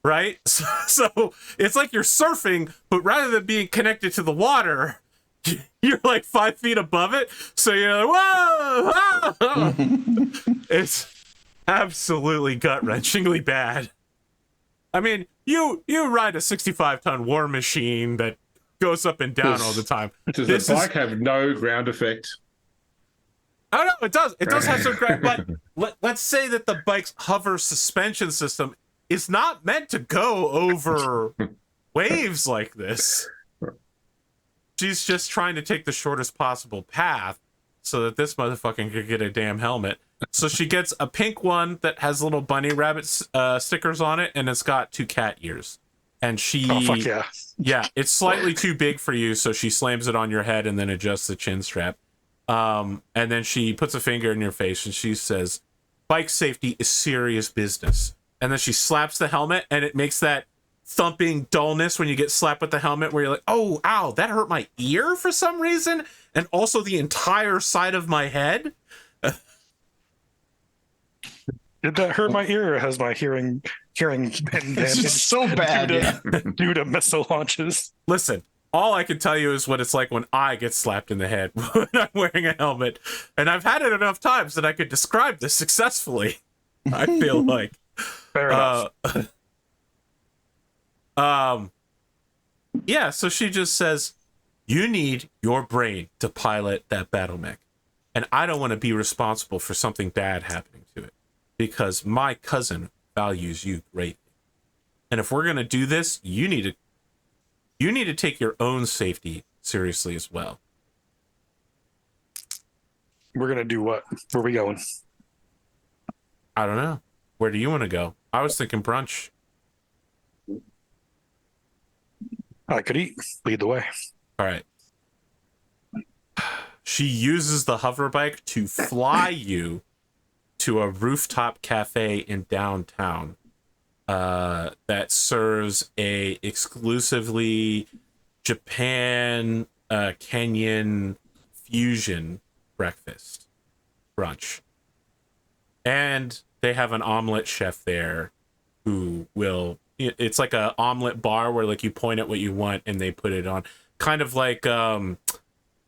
right? So it's like you're surfing, but rather than being connected to the water, you're like 5 feet above it. So you're like, whoa! It's absolutely gut-wrenchingly bad. I mean, you ride a 65-ton war machine that goes up and down all the time. Does the bike have no ground effect? Oh, no, it does. It does have some ground, but let's say that the bike's hover suspension system is not meant to go over waves like this. She's just trying to take the shortest possible path so that this motherfucker could get a damn helmet. So she gets a pink one that has little bunny rabbit stickers on it, and it's got 2 cat ears. And she... Oh, fuck yeah. Yeah, it's slightly too big for you, so she slams it on your head and then adjusts the chin strap. And then she puts a finger in your face and she says, bike safety is serious business. And then she slaps the helmet, and it makes that thumping dullness when you get slapped with the helmet where you're like, oh, ow, that hurt my ear for some reason, and also the entire side of my head. Did that hurt my ear, or has my hearing been It's just so bad due to missile launches? Listen, all I can tell you is what it's like when I get slapped in the head when I'm wearing a helmet. And I've had it enough times that I could describe this successfully. I feel like. Fair enough. Yeah, so she just says, you need your brain to pilot that battle mech. And I don't want to be responsible for something bad happening to it because my cousin values you greatly. And if we're going to do this, you need to take your own safety seriously as well. We're going to do what? Where are we going? I don't know. Where do you want to go? I was thinking brunch. I could eat. Lead the way. All right. She uses the hover bike to fly you to a rooftop cafe in downtown that serves a exclusively Japan Kenyan fusion breakfast brunch. And they have an omelet chef there who will, it's like a omelet bar where like you point at what you want and they put it on, kind of like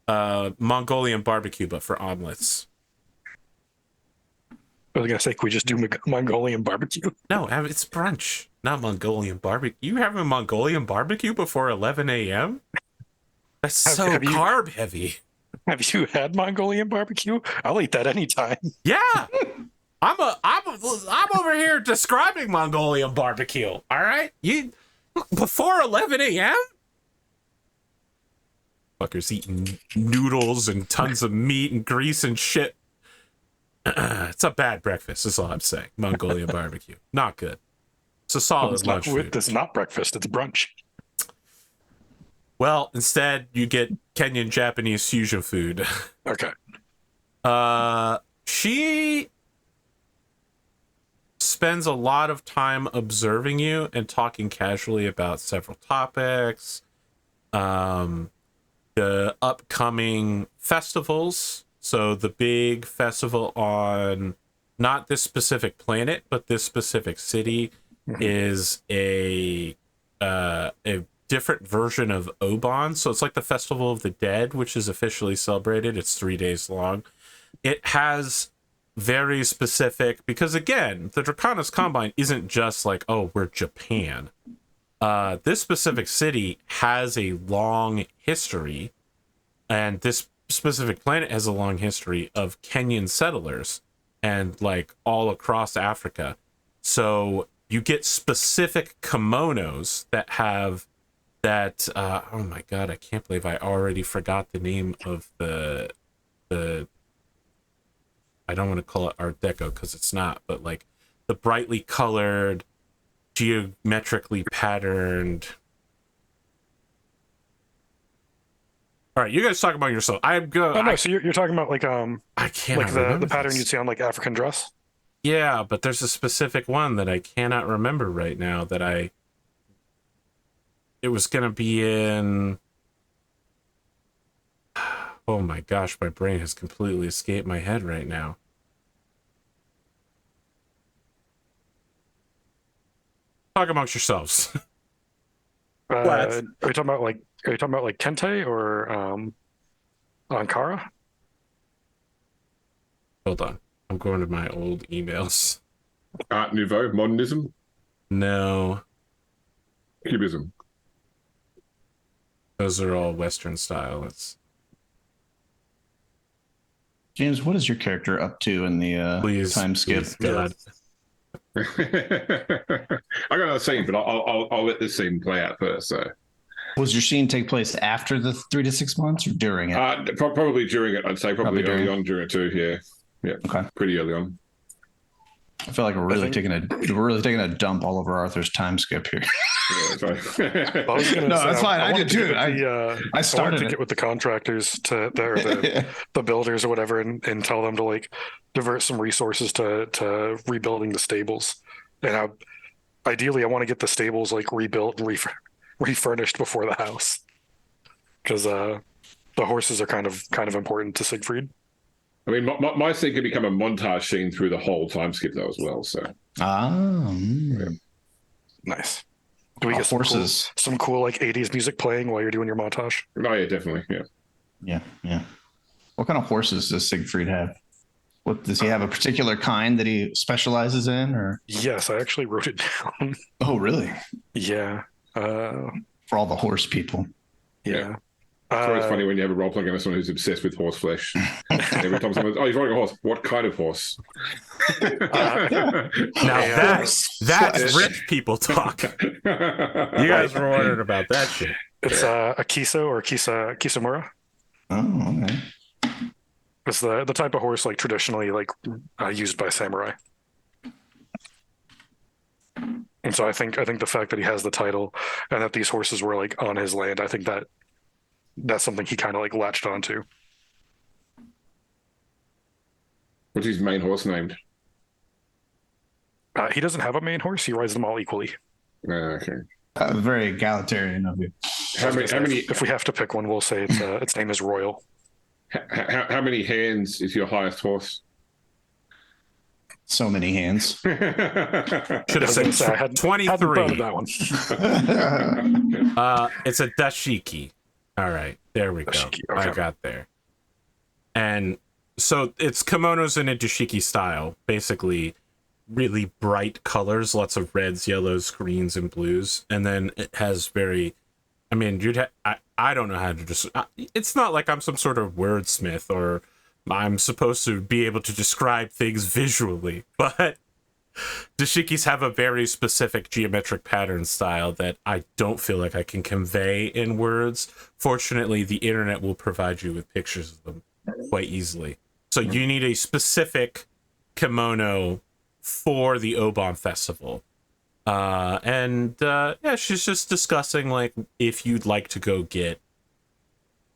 Mongolian barbecue but for omelets. I was gonna say, can we just do Mongolian barbecue? No, it's brunch, not Mongolian barbecue. You having Mongolian barbecue before 11 a.m.? That's so carb heavy. Have you had Mongolian barbecue? I'll eat that anytime. Yeah, I'm over here describing Mongolian barbecue. All right, you before 11 a.m. Fuckers eating noodles and tons of meat and grease and shit. It's a bad breakfast, is all I'm saying. Mongolian barbecue. Not good. It's a solid lunch food. It's not breakfast, it's brunch. Well, instead, you get Kenyan Japanese fusion food. Okay. She spends a lot of time observing you and talking casually about several topics. The upcoming festivals. So the big festival on not this specific planet, but this specific city is a different version of Oban. So it's like the Festival of the Dead, which is officially celebrated. It's 3 days long. It has very specific, because again, the Draconis Combine isn't just like, oh, we're Japan. This specific city has a long history, and this specific planet has a long history of Kenyan settlers and like all across Africa. So you get specific kimonos that have that oh my god, I can't believe I already forgot the name of the I don't want to call it Art Deco because it's not, but like the brightly colored, geometrically patterned. All right, you guys talk about yourself. I'm good. Oh no, so you're talking about like I can't like the pattern you'd see on like African dress. Yeah, but there's a specific one that I cannot remember right now that it was gonna be in. Oh my gosh, my brain has completely escaped my head right now. Talk amongst yourselves. Are you talking about like Kente or Ankara? Hold on. I'm going to my old emails. Art Nouveau, modernism, No. cubism. Those are all Western style. It's James, what is your character up to in the time skip? Please, God. I got another scene, but I'll let this scene play out first. So, Was your scene take place after the 3 to 6 months or during it? probably during it. I'd say probably early during. on during it too. Yeah, Okay. pretty early on. I feel like we're really taking a dump all over Arthur's time skip here. Yeah, that's right. I was gonna No, say, that's fine. I wanted did to too. get with I started wanted to it. get with the contractors to the builders or whatever and tell them to like divert some resources to rebuilding the stables. And ideally, I want to get the stables like rebuilt and refurnished before the house, because the horses are kind of important to Siegfried. I mean, my scene could become a montage scene through the whole time skip though as well. So, Ah. yeah. Nice. Do we get horses? Some cool like 80s music playing while you're doing your montage? Oh yeah, definitely. Yeah. Yeah. What kind of horses does Siegfried have? What does he have? A particular kind that he specializes in, or? Yes, I actually wrote it down. Oh, really? Yeah. For all the horse people. Yeah. It's always funny when you have a role playing against someone who's obsessed with horse flesh. Every time someone's, oh, he's riding a horse. What kind of horse? Now that's rich people talk. You guys were wondering about that shit. It's a Kiso or Kisamura. Oh, okay. It's the type of horse like traditionally like used by samurai. And so I think the fact that he has the title and that these horses were like on his land, I think that's something he kind of like latched onto. What's his main horse named? He doesn't have a main horse. He rides them all equally. Okay. Very egalitarian of you. How many? If we have to pick one, we'll say its name is Royal. How many hands is your highest horse? So many hands. Should have said I hadn't 23. thought of that one. It's a dashiki. All right, there we go. Dashiki, okay. I got there. And so it's kimonos in a dashiki style, basically really bright colors, lots of reds, yellows, greens, and blues. And then it has very, I mean, I don't know how to just, it's not like I'm some sort of wordsmith or I'm supposed to be able to describe things visually, but dashikis have a very specific geometric pattern style that I don't feel like I can convey in words. Fortunately, the internet will provide you with pictures of them quite easily. So you need a specific kimono for the Oban Festival. Yeah, she's just discussing like if you'd like to go get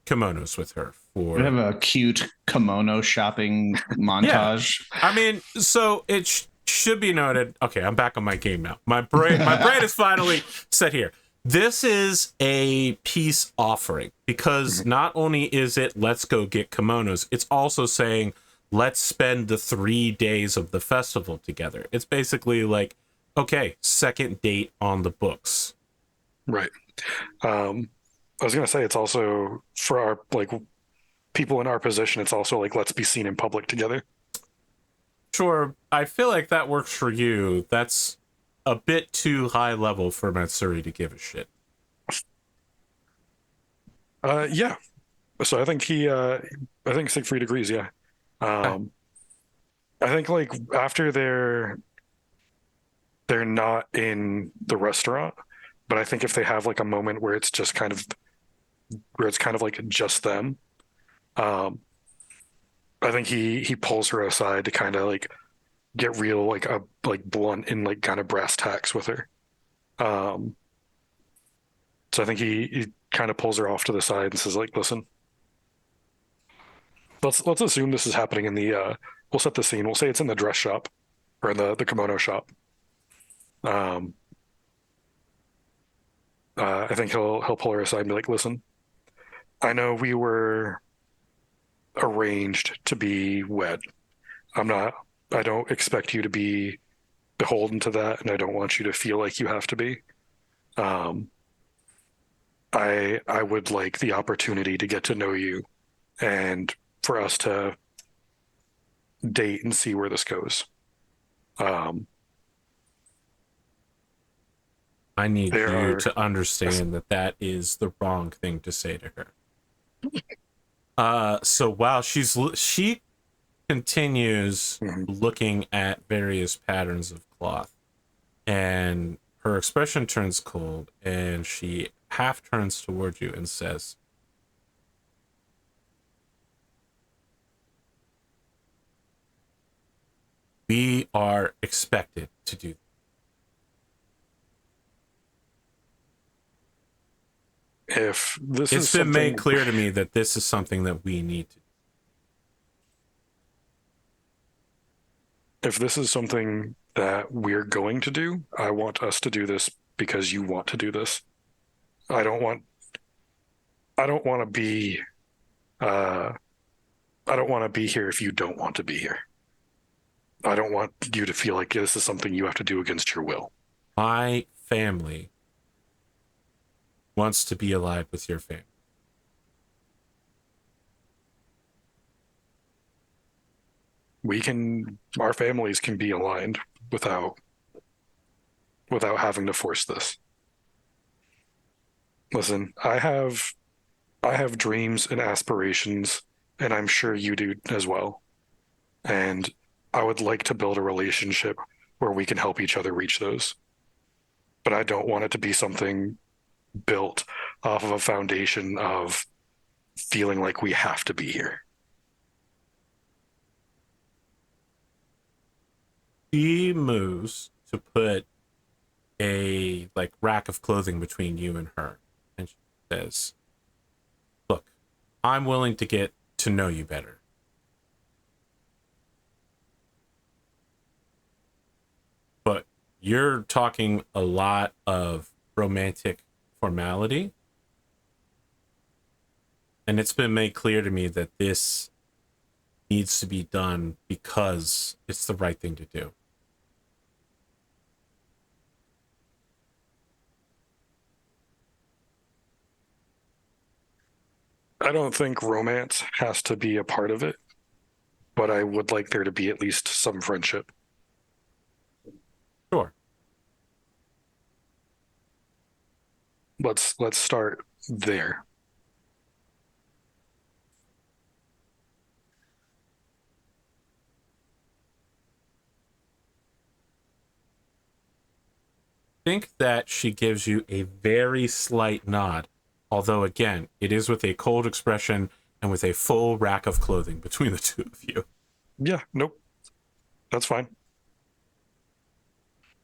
kimonos with her. We have a cute kimono shopping montage. Yeah. I mean, so it should be noted. Okay, I'm back on my game now. My brain is finally set here. This is a peace offering because not only is it let's go get kimonos, it's also saying let's spend the 3 days of the festival together. It's basically like, okay, second date on the books. Right. I was gonna say it's also for our like people in our position. It's also like let's be seen in public together. Sure, I feel like that works for you. That's a bit too high level for Matsuri to give a shit. Yeah. So I think I think Siegfried agrees. Yeah. I think like after they're not in the restaurant, but I think if they have like a moment where it's kind of like just them, I think he pulls her aside to kind of like get real like blunt and like kind of brass tacks with her. So I think he kind of pulls her off to the side and says like, listen, let's assume this is happening in the we'll set the scene. We'll say it's in the dress shop or in the kimono shop. I think he'll pull her aside and be like, listen, I know we were arranged to be wed. I don't expect you to be beholden to that, and I don't want you to feel like you have to be. I would like the opportunity to get to know you and for us to date and see where this goes. I need you to understand that is the wrong thing to say to her. So while she continues looking at various patterns of cloth, and her expression turns cold, and she half turns towards you and says, "We are expected to do this." If this it's been made clear to me that this is something that we need to do. If this is something that we're going to do, I want us to do this because you want to do this. I don't want to be here if you don't want to be here. I don't want you to feel like this is something you have to do against your will. My family wants to be allied with your family? Our families can be aligned without having to force this. Listen, I have dreams and aspirations, and I'm sure you do as well. And I would like to build a relationship where we can help each other reach those. But I don't want it to be something built off of a foundation of feeling like we have to be here. She moves to put a rack of clothing between you and her, and she says, "Look, I'm willing to get to know you better. But you're talking a lot of romantic formality, and it's been made clear to me that this needs to be done because it's the right thing to do. I don't think romance has to be a part of it, but I would like there to be at least some friendship." Sure. Let's start there. I think that she gives you a very slight nod, although again, it is with a cold expression and with a full rack of clothing between the two of you. Yeah, nope. That's fine.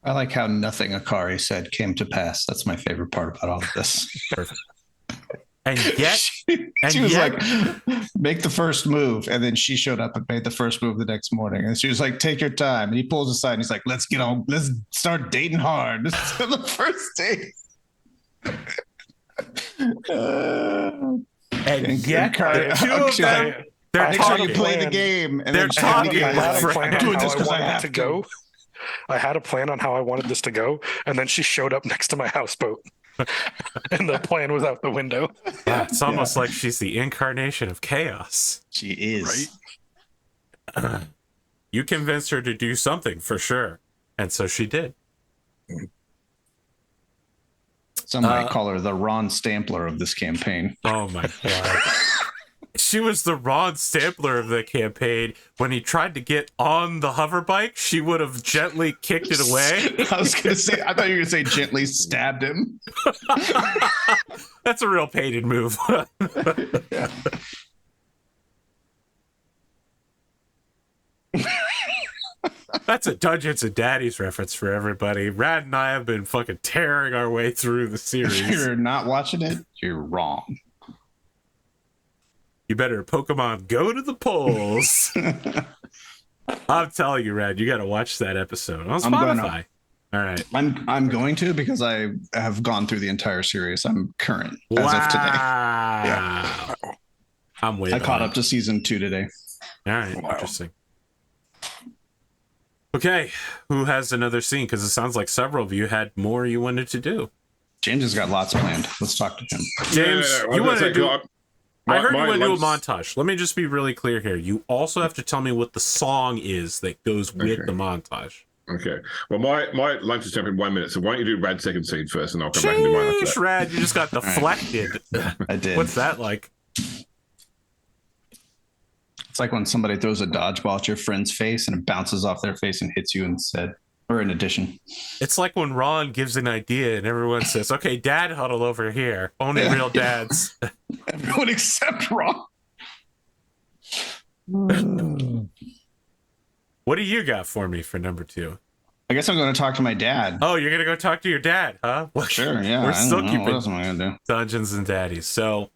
I like how nothing Akari said came to pass. That's my favorite part about all of this. Perfect. And yet, she was like, make the first move. And then she showed up and made the first move the next morning. And she was like, take your time. And he pulls aside and he's like, let's start dating hard. This is the first date. And yet, the two of them, they're make sure you play the game. And they're talking. I had a plan on doing how this I 'cause I wanted have to to. go. I had a plan on how I wanted this to go, and then she showed up next to my houseboat. And the plan was out the window. Yeah, it's almost like she's the incarnation of chaos. She is. Right? You convinced her to do something for sure. And so she did. Some might call her the Ron Stampler of this campaign. Oh my God. She was the Ron Stampler of the campaign. When he tried to get on the hover bike, she would have gently kicked it away. I was going to say, I thought you were going to say gently stabbed him. That's a real painted move. Yeah. That's a Dungeons and Daddies reference for everybody. Rad and I have been fucking tearing our way through the series. If you're not watching it, you're wrong. You better Pokemon go to the polls. I'm telling you, Rad, you got to watch that episode on Spotify. All right. I'm going to because I have gone through the entire series. I'm current as of today. Yeah. I'm way I caught up to season 2 today. All right. Wow. Interesting. Okay. Who has another scene? Because it sounds like several of you had more you wanted to do. James has got lots planned. Let's talk to him. James, you want to do... I heard you want to do a lunch- montage. Let me just be really clear here. You also have to tell me what the song is that goes with the montage. Okay. Well, my lunch is time in 1 minute, so why don't you do Rad's second scene first, and I'll come back and do mine after that. Rad, you just got deflected. I did. What's that like? It's like when somebody throws a dodgeball at your friend's face and it bounces off their face and hits you instead, or in addition. It's like when Ron gives an idea and everyone says, okay, dad huddle over here. Only real dads. Everyone except Ron. What do you got for me for number 2? I guess I'm going to talk to my dad. Oh, you're going to go talk to your dad, huh? Well, Sure, yeah. We're I still don't know. keeping What else am I going to do? Dungeons and Daddies. So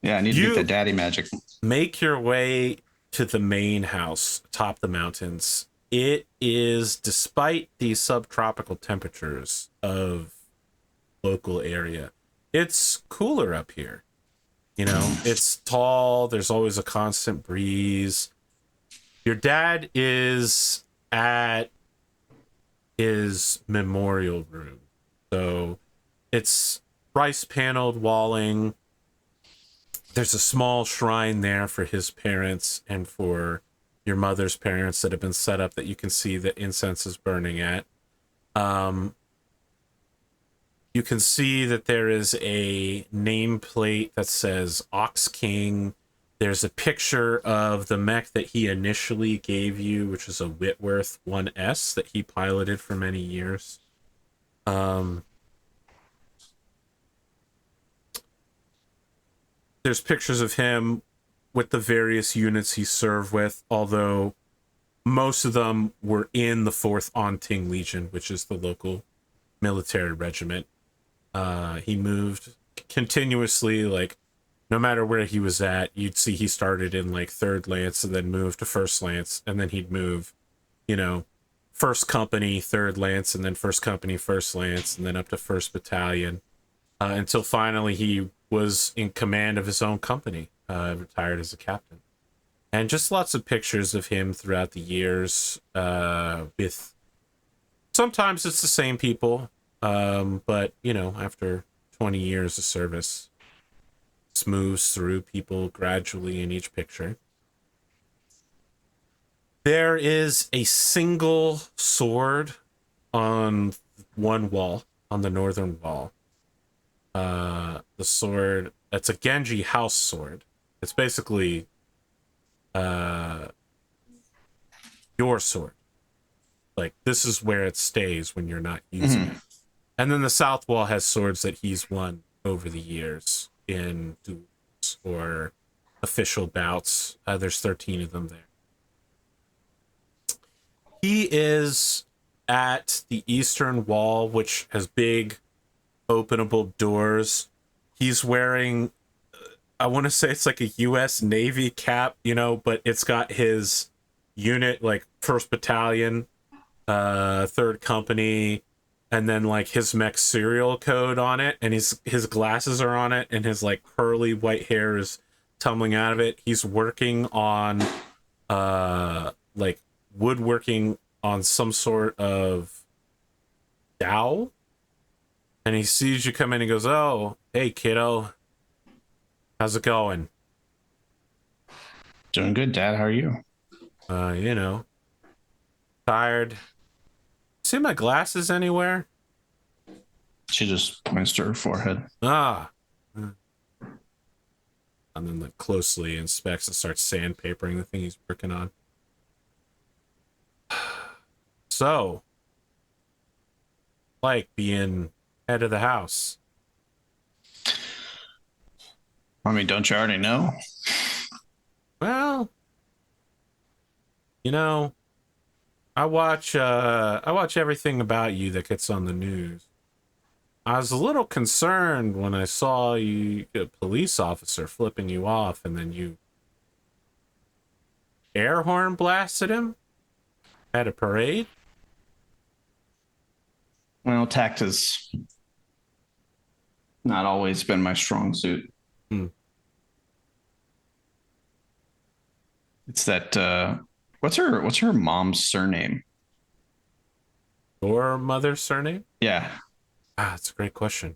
Yeah, I need to get the daddy magic. make your way to the main house atop the mountains. It is, despite the subtropical temperatures of local area, it's cooler up here. You know, it's tall. There's always a constant breeze. Your dad is at his memorial room. So it's rice paneled walling. There's a small shrine there for his parents and for your mother's parents that have been set up that you can see that incense is burning at. You can see that there is a nameplate that says Ox King. There's a picture of the mech that he initially gave you, which is a Whitworth 1S that he piloted for many years. There's pictures of him with the various units he served with, although most of them were in the 4th Onting Legion, which is the local military regiment. He moved continuously, like, no matter where he was at, you'd see he started in, like, 3rd Lance and then moved to 1st Lance, and then he'd move, you know, 1st Company, 3rd Lance, and then 1st Company, 1st Lance, and then up to 1st Battalion, until finally he was in command of his own company, retired as a captain. And just lots of pictures of him throughout the years, with sometimes it's the same people, but, you know, after 20 years of service, moves through people gradually in each picture. There is a single sword on one wall, on the northern wall. The sword, it's a Genji house sword. It's basically your sword. Like, this is where it stays when you're not using it. And then the south wall has swords that he's won over the years in duels or official bouts. There's 13 of them there. He is at the eastern wall, which has big openable doors. He's wearing, I want to say it's like a U.S. Navy cap, you know, but it's got his unit, like 1st Battalion, 3rd Company, and then like his mech serial code on it, and his glasses are on it, and his like curly white hair is tumbling out of it. He's working on like woodworking on some sort of dowel, and he sees you come in and goes, "Oh, hey kiddo, how's it going?" Doing good, Dad. How are you? You know, tired. See my glasses anywhere? She just points to her forehead. Ah. And then like closely inspects and starts sandpapering the thing he's working on. So, like being head of the house. I mean, don't you already know? Well, you know, I watch everything about you that gets on the news. I was a little concerned when I saw you, a police officer flipping you off, and then you air horn blasted him at a parade. Well, tact has not always been my strong suit. It's that what's her mom's surname? Your mother's surname? Yeah. Ah, that's a great question.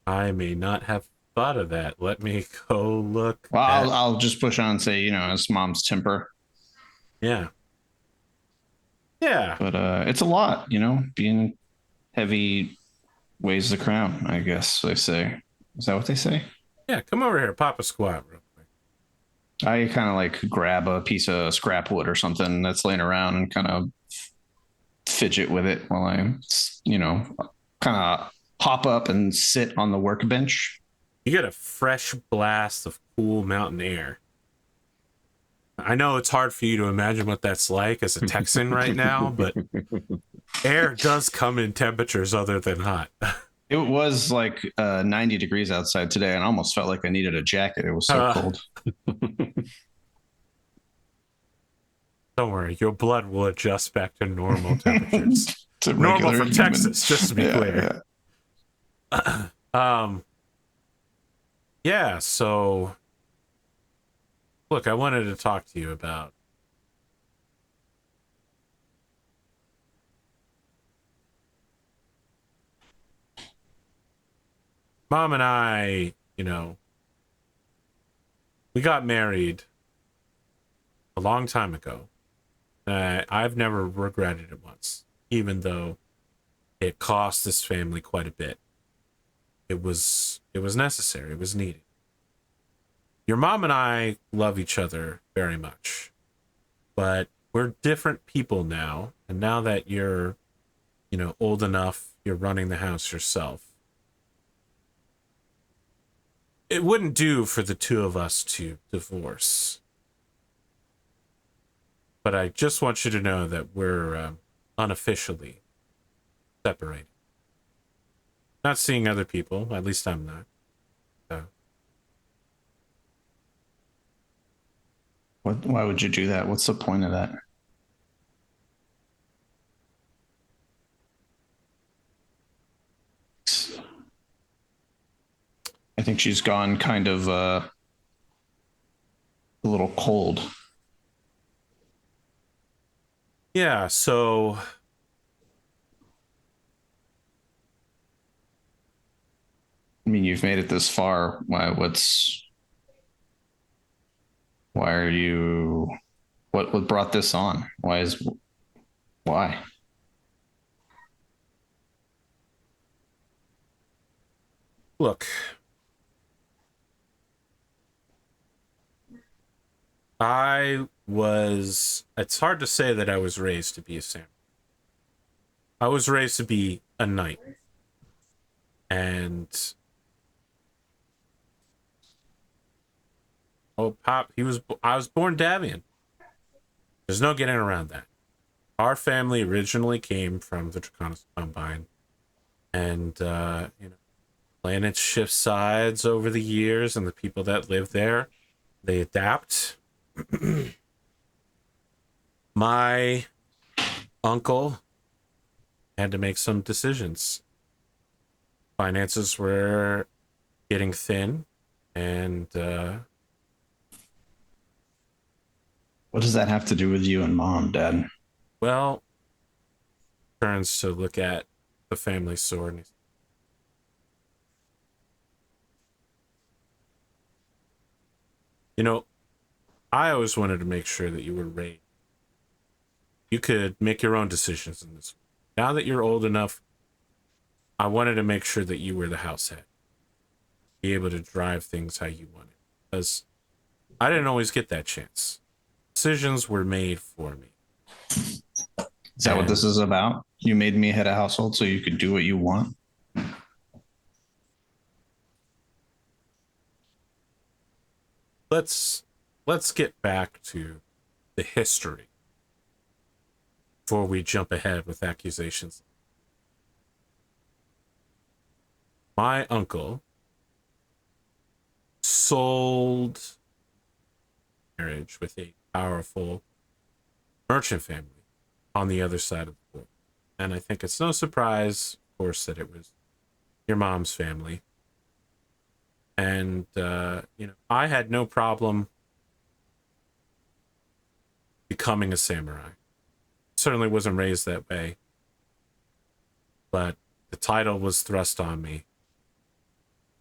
I may not have thought of that. Let me go look. Well, I'll just push on and say, you know, his mom's Temper. Yeah. Yeah. But it's a lot, you know, being heavy weighs the crown, I guess they say. Is that what they say? Yeah, come over here, pop a squat real quick. I kind of like grab a piece of scrap wood or something that's laying around and kind of fidget with it while I, you know, kind of hop up and sit on the workbench. You get a fresh blast of cool mountain air. I know it's hard for you to imagine what that's like as a Texan right now, but air does come in temperatures other than hot. It was like 90 degrees outside today, and I almost felt like I needed a jacket. It was so cold. Don't worry, your blood will adjust back to normal temperatures. Normal from human. Texas, just to be clear. Yeah. Yeah, so look, I wanted to talk to you about Mom and I, we got married a long time ago. I've never regretted it once, even though it cost this family quite a bit. It was necessary. It was needed. Your mom and I love each other very much, but we're different people now. And now that you're, old enough, you're running the house yourself. It wouldn't do for the two of us to divorce. But I just want you to know that we're unofficially separated. Not seeing other people, at least I'm not. So. Why would you do that? What's the point of that? I think she's gone kind of a little cold. Yeah, so I mean, you've made it this far. Why are you, what brought this on? Why? look. It's hard to say that I was raised to be a samurai. I was raised to be a knight. And Pop, I was born Davian. There's no getting around that. Our family originally came from the Draconis Combine. And planets shift sides over the years, and the people that live there, they adapt. My uncle had to make some decisions. Finances were getting thin, and what does that have to do with you and Mom, Dad? well, turns to look at the family sword. And I always wanted to make sure that you were raised. You could make your own decisions in this. Now that you're old enough, I wanted to make sure that you were the house head. Be able to drive things how you wanted. Because I didn't always get that chance. Decisions were made for me. Is that what this is about? You made me head of household so you could do what you want? Let's get back to the history before we jump ahead with accusations. My uncle sold marriage with a powerful merchant family on the other side of the border. And I think it's no surprise, of course, that it was your mom's family. And, I had no problem becoming a samurai. Certainly wasn't raised that way. But the title was thrust on me.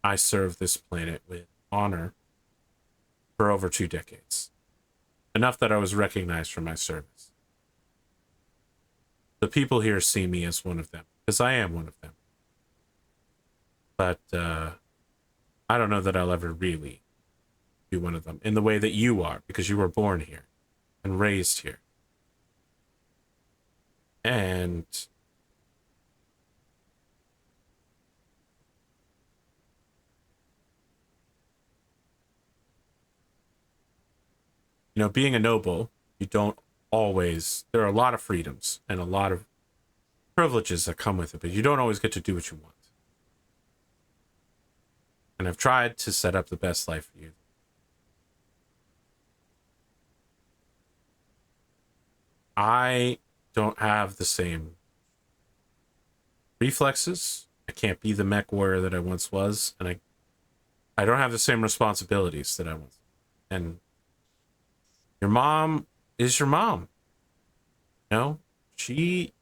I served this planet with honor for over 2 decades. Enough that I was recognized for my service. The people here see me as one of them, because I am one of them. But I don't know that I'll ever really be one of them in the way that you are, because you were born here and raised here. And being a noble, you don't always, there are a lot of freedoms and a lot of privileges that come with it, but you don't always get to do what you want. And I've tried to set up the best life for you. I don't have the same reflexes. I can't be the mech warrior that I once was, and I don't have the same responsibilities that I once. And your mom is your mom. She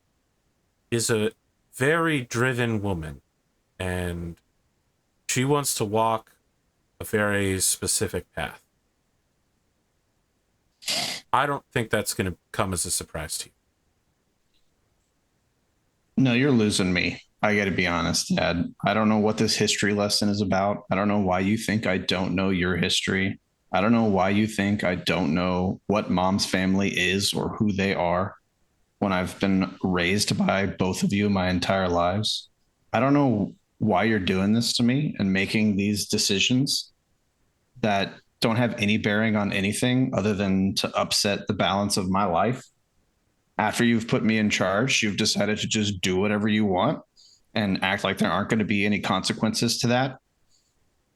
is a very driven woman, and She wants to walk a very specific path. I don't think that's going to come as a surprise to you. No, you're losing me. I got to be honest, Dad. I don't know what this history lesson is about. I don't know why you think I don't know your history. I don't know why you think I don't know what Mom's family is or who they are when I've been raised by both of you my entire lives. I don't know why you're doing this to me and making these decisions that don't have any bearing on anything other than to upset the balance of my life. After you've put me in charge, you've decided to just do whatever you want and act like there aren't going to be any consequences to that.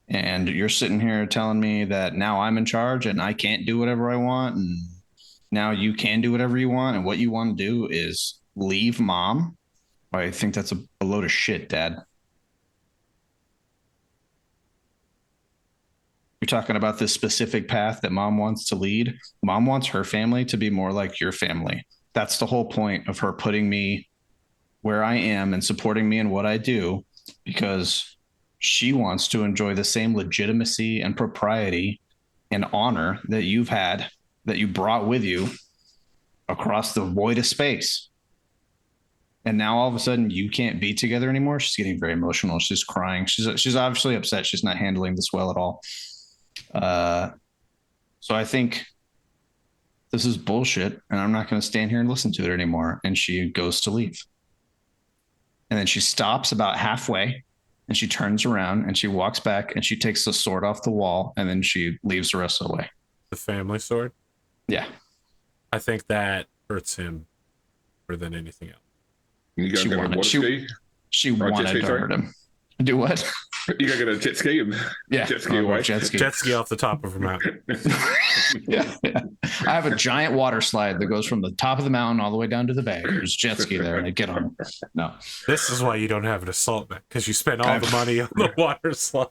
And you're sitting here telling me that now I'm in charge and I can't do whatever I want. And now you can do whatever you want. And what you want to do is leave Mom. I think that's a load of shit, Dad. You're talking about this specific path that Mom wants to lead. Mom wants her family to be more like your family. That's the whole point of her putting me where I am and supporting me in what I do, because she wants to enjoy the same legitimacy and propriety and honor that you've had, that you brought with you across the void of space. And now all of a sudden you can't be together anymore. She's getting very emotional. She's crying. She's obviously upset. She's not handling this well at all. So I think this is bullshit and I'm not going to stand here and listen to it anymore. And she goes to leave. And then she stops about halfway and she turns around and she walks back and she takes the sword off the wall and then she leaves the rest of the way. The family sword? Yeah. I think that hurts him more than anything else. You go get a water ski? She wanted to hurt him. Do what? You gotta get a jet ski and jet ski away. Jet ski off the top of a mountain. yeah. I have a giant water slide that goes from the top of the mountain all the way down to the bay. There's jet ski there and I get on it. No. This is why you don't have an assault mech, because you spend all the money on the water slide.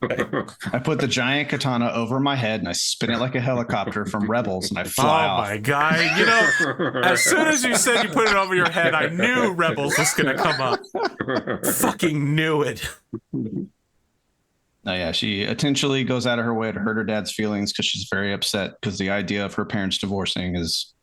I put the giant katana over my head and I spin it like a helicopter from Rebels and I fly off. Oh my God. You know, as soon as you said you put it over your head, I knew Rebels was going to come up. Fucking knew it. Oh, yeah, she intentionally goes out of her way to hurt her dad's feelings because she's very upset because the idea of her parents divorcing is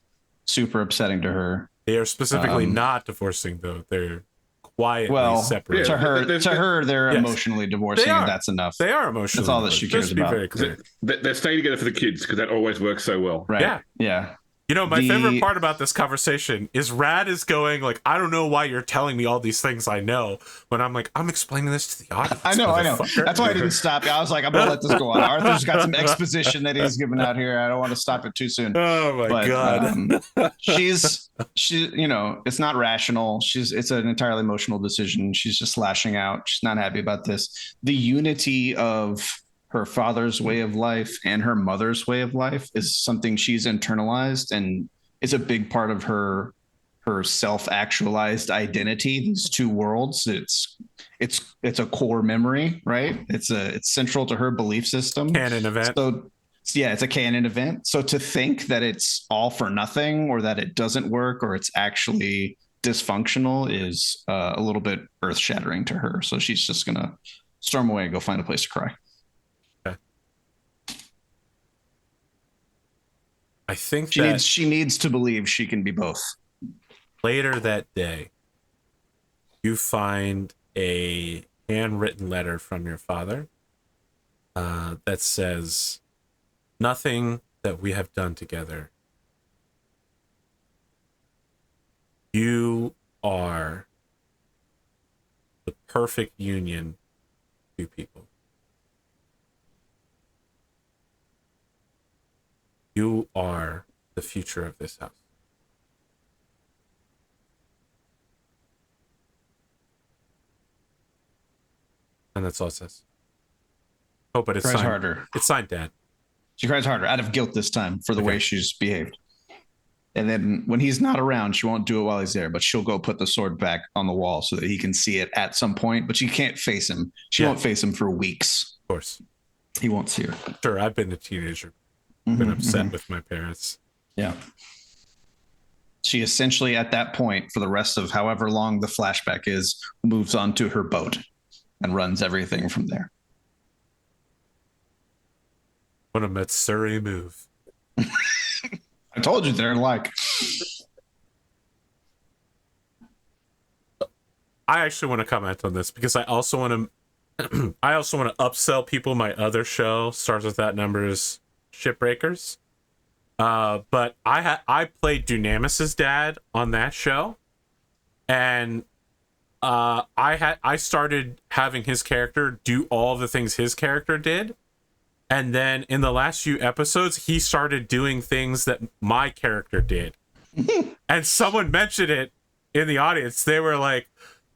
super upsetting to her. They are specifically not divorcing, though. They're quietly separated. To her, they're emotionally divorcing, and that's enough. They are emotionally. That's all that she cares about. Very clear. They're staying together for the kids because that always works so well. Right. Yeah. You know, my favorite part about this conversation is Rad is going like, I don't know why you're telling me all these things I know. When I'm like, I'm explaining this to the audience. I know. That's why I didn't stop. I was like, I'm going to let this go on. Arthur's got some exposition that he's giving out here. I don't want to stop it too soon. Oh, my God. She, you know, it's not rational. It's an entirely emotional decision. She's just lashing out. She's not happy about this. The unity of her father's way of life and her mother's way of life is something she's internalized, and it's a big part of her self-actualized identity. These two worlds, it's a core memory, right? It's central to her belief system. Canon event. So yeah, it's a canon event. So to think that it's all for nothing or that it doesn't work or it's actually dysfunctional is a little bit earth-shattering to her. So she's just gonna storm away and go find a place to cry. I think she needs to believe she can be both. Later that day, you find a handwritten letter from your father that says, "Nothing that we have done together. You are the perfect union of two people. You are the future of this house." And that's all it says. Oh, but it's signed. Harder. It's signed, Dad. She cries harder, out of guilt this time for the way she's behaved. And then when he's not around, she won't do it while he's there, but she'll go put the sword back on the wall so that he can see it at some point, but she can't face him. She won't face him for weeks. Of course. He won't see her. Sure, I've been a teenager. Been upset with my parents. Yeah. She essentially at that point, for the rest of however long the flashback is, moves on to her boat and runs everything from there. What a Matsuri move. I told you they're like. I actually want to comment on this because I also want to upsell people my other show, starts with that numbers Shipbreakers. But I played Dunamis's dad on that show, and I started having his character do all the things his character did, and then in the last few episodes he started doing things that my character did. And someone mentioned it in the audience. They were like,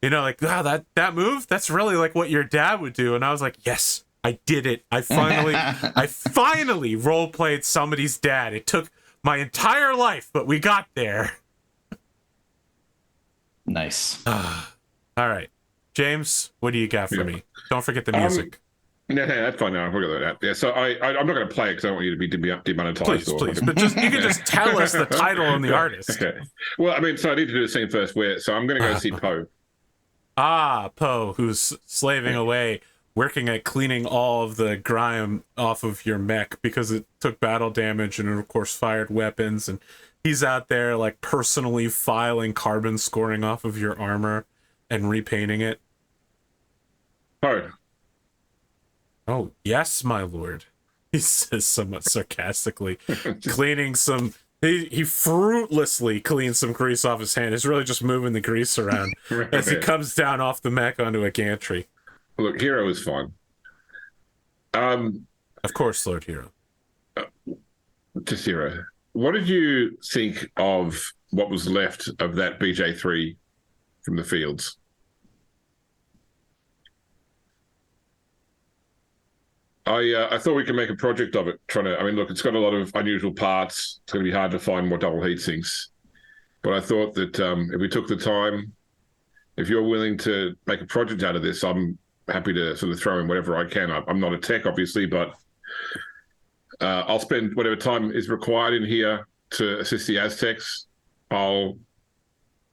you know, like, wow, that move, that's really like what your dad would do. And I was like, yes, I did it. I finally role played somebody's dad. It took my entire life, but we got there. Nice. All right, James, what do you got for me? Don't forget the music. No, that's fine. No, I forgot that. Yeah, so I'm not going to play it because I don't want you to be demonetized. Please, but just you can just tell us the title and the artist. Okay. Well, I mean, so I need to do the scene first. So I'm going to go see Poe. Poe, who's slaving away, working at cleaning all of the grime off of your mech because it took battle damage and, of course, fired weapons. And he's out there, like, personally filing carbon scoring off of your armor and repainting it. Poe. Oh, yes, my lord. He says somewhat sarcastically, cleaning some... He fruitlessly cleans some grease off his hand. He's really just moving the grease around as he comes down off the mech onto a gantry. Look, Hiro is fine. Of course, Lord Hiro. Just Hiro. What did you think of what was left of that BJ3 from the fields? I thought we could make a project of it. I mean, look, it's got a lot of unusual parts. It's going to be hard to find more double heat sinks. But I thought that if we took the time, if you're willing to make a project out of this, I'm happy to sort of throw in whatever I can. I'm not a tech, obviously, but I'll spend whatever time is required in here to assist the Aztecs. I'll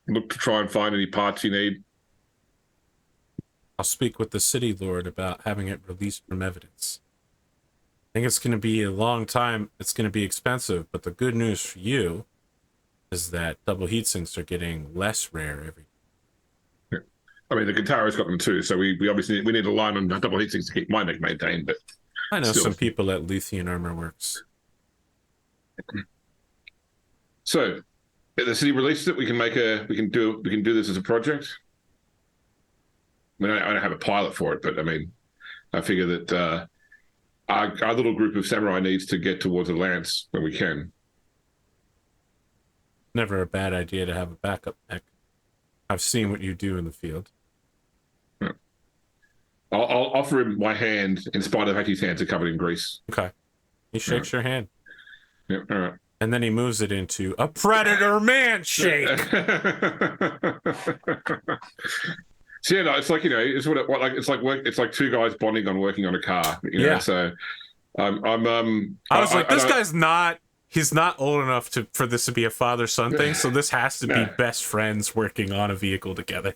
look to try and find any parts you need. I'll speak with the city lord about having it released from evidence. I think it's going to be a long time. It's going to be expensive, but the good news for you is that double heat sinks are getting less rare every year. I mean, the guitarist got them too, so we obviously need a line on double heat sinks to keep my neck maintained. But I know some people at Lethean Armor Works. So, if the city releases it, we can do this as a project. I mean, I don't have a pilot for it, but I mean, I figure that our little group of samurai needs to get towards a lance when we can. Never a bad idea to have a backup mech. I've seen what you do in the field. Yeah. I'll offer him my hand in spite of the fact his hands are covered in grease. Okay. He shakes your hand. Yeah, all right. And then he moves it into a predator man shake. So yeah, no, it's like, you know, it's it's like two guys bonding on working on a car. You know? Yeah. So I was like, this guy's not. He's not old enough for this to be a father-son thing, so this has to be best friends working on a vehicle together.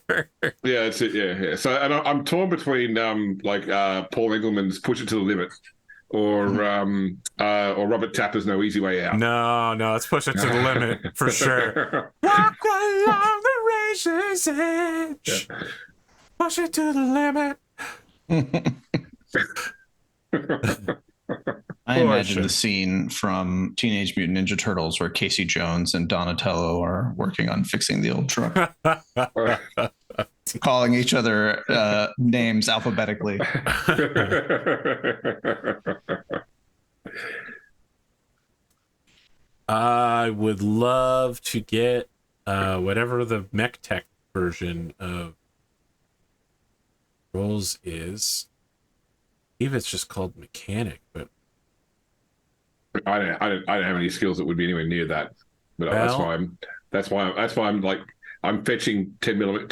Yeah, it's it. Yeah. So, and I'm torn between Paul Engelman's "Push It to the Limit" or Robert Tapper's "No Easy Way Out." No, let's push it to the limit for sure. Walk along the razor's edge. Yeah. Push it to the limit. I imagine the scene from Teenage Mutant Ninja Turtles where Casey Jones and Donatello are working on fixing the old truck. Calling each other names alphabetically. I would love to get whatever the mech tech version of Rolls is. I believe it's just called mechanic, but I don't have any skills that would be anywhere near that. But that's why I'm like, I'm fetching 10 mil. You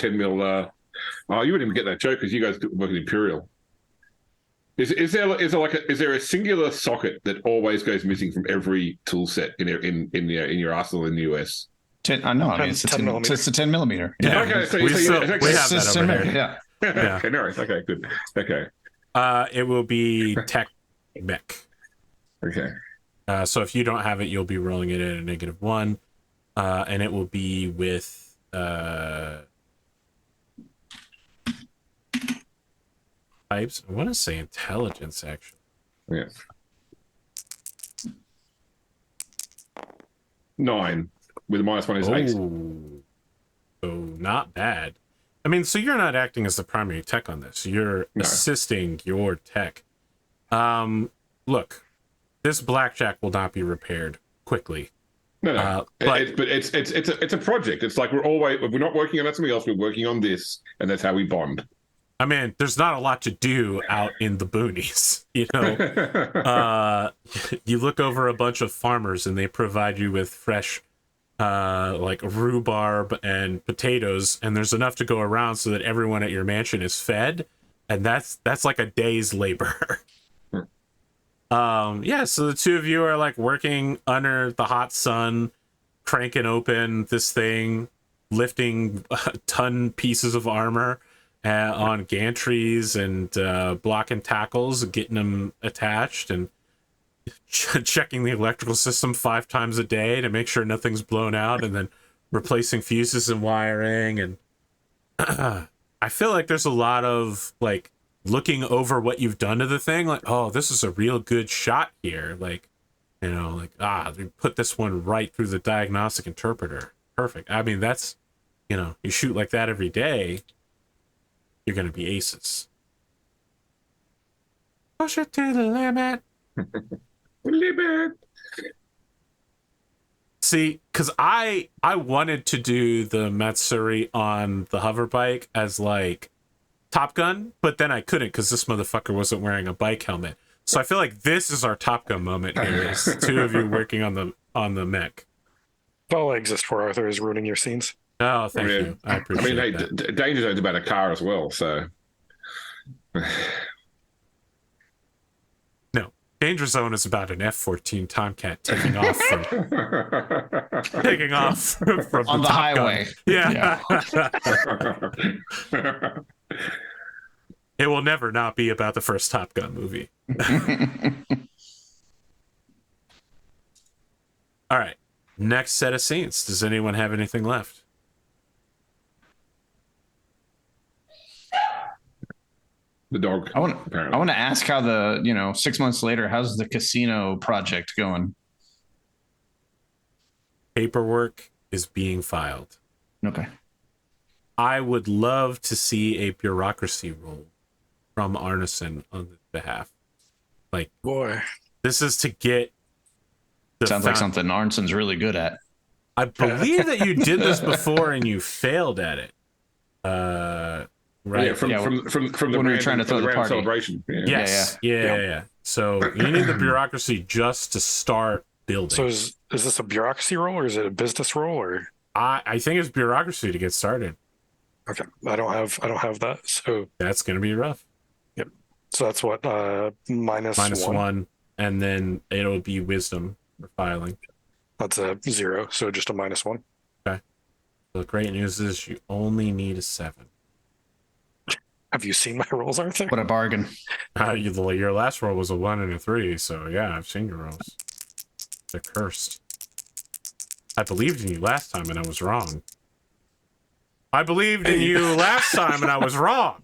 wouldn't even get that joke because you guys work at Imperial. Is there a singular socket that always goes missing from every tool set in your arsenal in the US? I know. I mean, it's a 10 millimeter. It's a 10 millimeter. Yeah. Okay, so we have that over here. Yeah. Yeah. Okay, no worries. Okay, good. Okay. It will be tech mech. Okay. So if you don't have it, you'll be rolling it at a -1, and it will be with types. I want to say intelligence, actually. Yeah. 9 with a -1 is 8. So not bad. I mean, so you're not acting as the primary tech on this. You're assisting your tech. Look, this blackjack will not be repaired quickly. No. But it's a project. It's like we're not working on something else. We're working on this, and that's how we bond. I mean, there's not a lot to do out in the boonies, you know. You look over a bunch of farmers, and they provide you with fresh, like rhubarb and potatoes, and there's enough to go around so that everyone at your mansion is fed, and that's like a day's labor. Yeah, so the two of you are like working under the hot sun, cranking open this thing, lifting ton pieces of armor on gantries and blocking tackles, getting them attached, and checking the electrical system 5 times a day to make sure nothing's blown out, and then replacing fuses and wiring. And I feel like there's a lot of like looking over what you've done to the thing, like, oh, this is a real good shot here, like, you know, like, they put this one right through the diagnostic interpreter, perfect. I mean, that's, you know, you shoot like that every day, you're gonna be aces. Push it to the limit. Limit. See, because I wanted to do the Matsuri on the hover bike as like Top Gun, but then I couldn't because this motherfucker wasn't wearing a bike helmet. So I feel like this is our Top Gun moment here. Is the two of you working on the mech. All I exist for, Arthur, is ruining your scenes. Oh, thank you. I appreciate that. Danger Zone's about a car as well, so. No, Danger Zone is about an F-14 Tomcat taking off from on the Top highway. Gun. Yeah. It will never not be about the first Top Gun movie. All right. Next set of scenes. Does anyone have anything left? The dog. I want to ask how the 6 months later, how's the casino project going? Paperwork is being filed. Okay. I would love to see a bureaucracy role from Arnsson on his behalf. Like, boy, this is to get. Sounds like something Arnsson's really good at. I believe that you did this before and you failed at it. Right? Yeah, from the when we were trying to throw the party celebration. Yeah. Yes. Yeah. So you need the bureaucracy just to start building. So is this a bureaucracy role or is it a business role or? I think it's bureaucracy to get started. Okay, I don't have that, so that's gonna be rough. Yep. So that's what minus one, and then it'll be wisdom for filing. That's a 0, so just a -1. Okay. The great news is you only need a 7. Have you seen my rolls, Arthur? What a bargain! Your last roll was a 1 and a 3, so yeah, I've seen your rolls. They're cursed. I believed in you last time and I was wrong. I believed in you last time and I was wrong.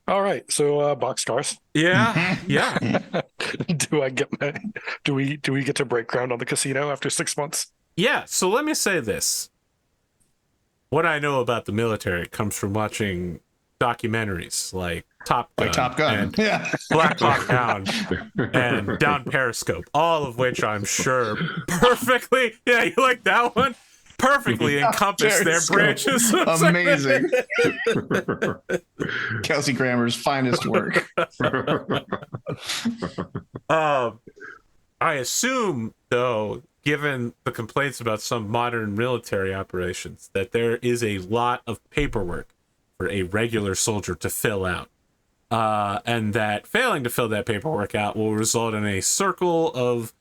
All right, so boxcars. Yeah. Do we get to break ground on the casino after 6 months? Yeah, so let me say this. What I know about the military comes from watching documentaries like Top Gun, and Black Hawk Down and Down Periscope, all of which I'm sure perfectly, yeah, you like that one? Perfectly encompass their branches. Amazing. Kelsey Grammer's finest work. I assume, though, given the complaints about some modern military operations, that there is a lot of paperwork for a regular soldier to fill out. And that failing to fill that paperwork out will result in a circle of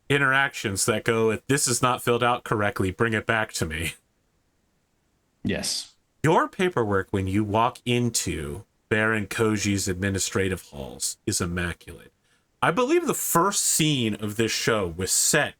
interactions that go, if this is not filled out correctly, bring it back to me. Yes. Your paperwork when you walk into Baron Koji's administrative halls is immaculate. I believe the first scene of this show was set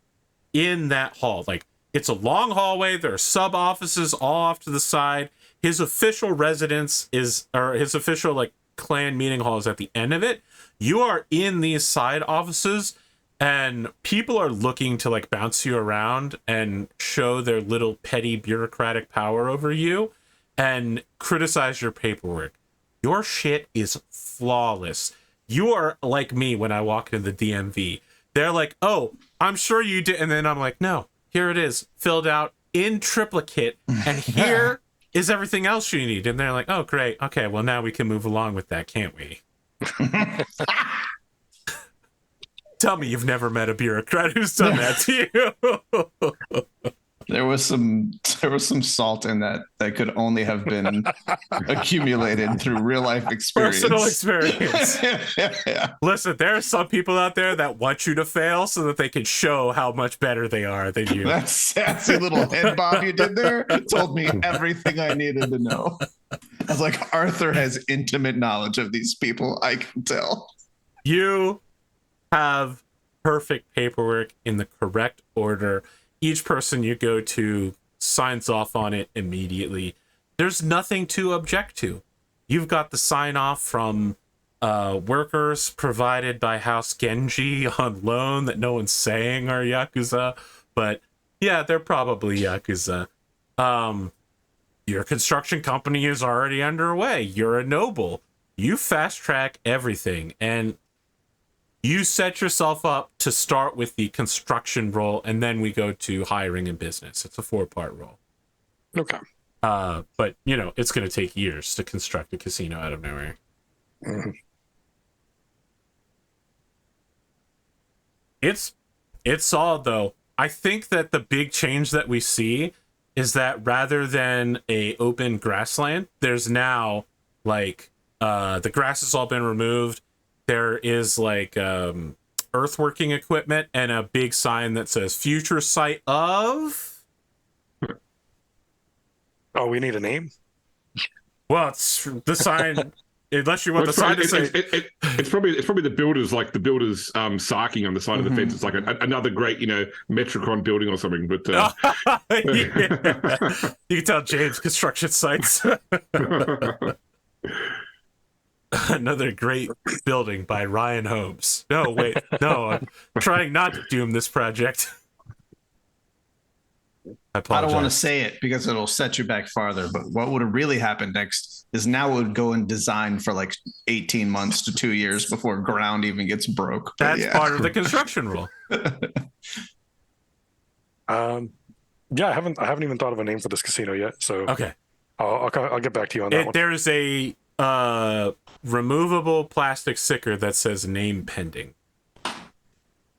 in that hall. Like, it's a long hallway. There are sub offices all off to the side. His official residence is, or his official like clan meeting hall is at the end of it. You are in these side offices, and people are looking to like bounce you around and show their little petty bureaucratic power over you and criticize your paperwork. Your shit is flawless. You are like me when I walk into the DMV. They're like, oh, I'm sure you did. And then I'm like, no, here it is, filled out in triplicate. And here is everything else you need. And they're like, oh, great. Okay, well, now we can move along with that, can't we? Tell me you've never met a bureaucrat who's done that to you. There was some salt in that could only have been accumulated through real life experience. Personal experience. Yeah. Listen, there are some people out there that want you to fail so that they can show how much better they are than you. That sassy little head bob you did there told me everything I needed to know. I was like, Arthur has intimate knowledge of these people. I can tell. You have perfect paperwork in the correct order. Each person you go to signs off on it immediately. There's nothing to object to. You've got the sign off from workers provided by House Genji on loan that no one's saying are Yakuza, but yeah, they're probably Yakuza. Your construction company is already underway. You're a noble. You fast track everything, and you set yourself up to start with the construction role, and then we go to hiring and business. It's a 4-part role. Okay. But, you know, it's going to take years to construct a casino out of nowhere. Mm-hmm. It's solid, though. I think that the big change that we see is that rather than a open grassland, there's now, like, the grass has all been removed. There is like earthworking equipment and a big sign that says future site of. Oh, we need a name? Well, it's the sign, unless you want the sign to say. It's probably the builders, like the builders sarking on the side of the fence. It's like another great, Metricon building or something. But yeah. You can tell James construction sites. Another great building by Ryan Holmes. No, wait. No, I'm trying not to doom this project. I don't want to say it because it'll set you back farther, but what would have really happened next is now it would go in design for like 18 months to 2 years before ground even gets broke. That's part of the construction rule. Yeah, I haven't even thought of a name for this casino yet. So okay, I'll get back to you on that one. There is a removable plastic sticker that says name pending.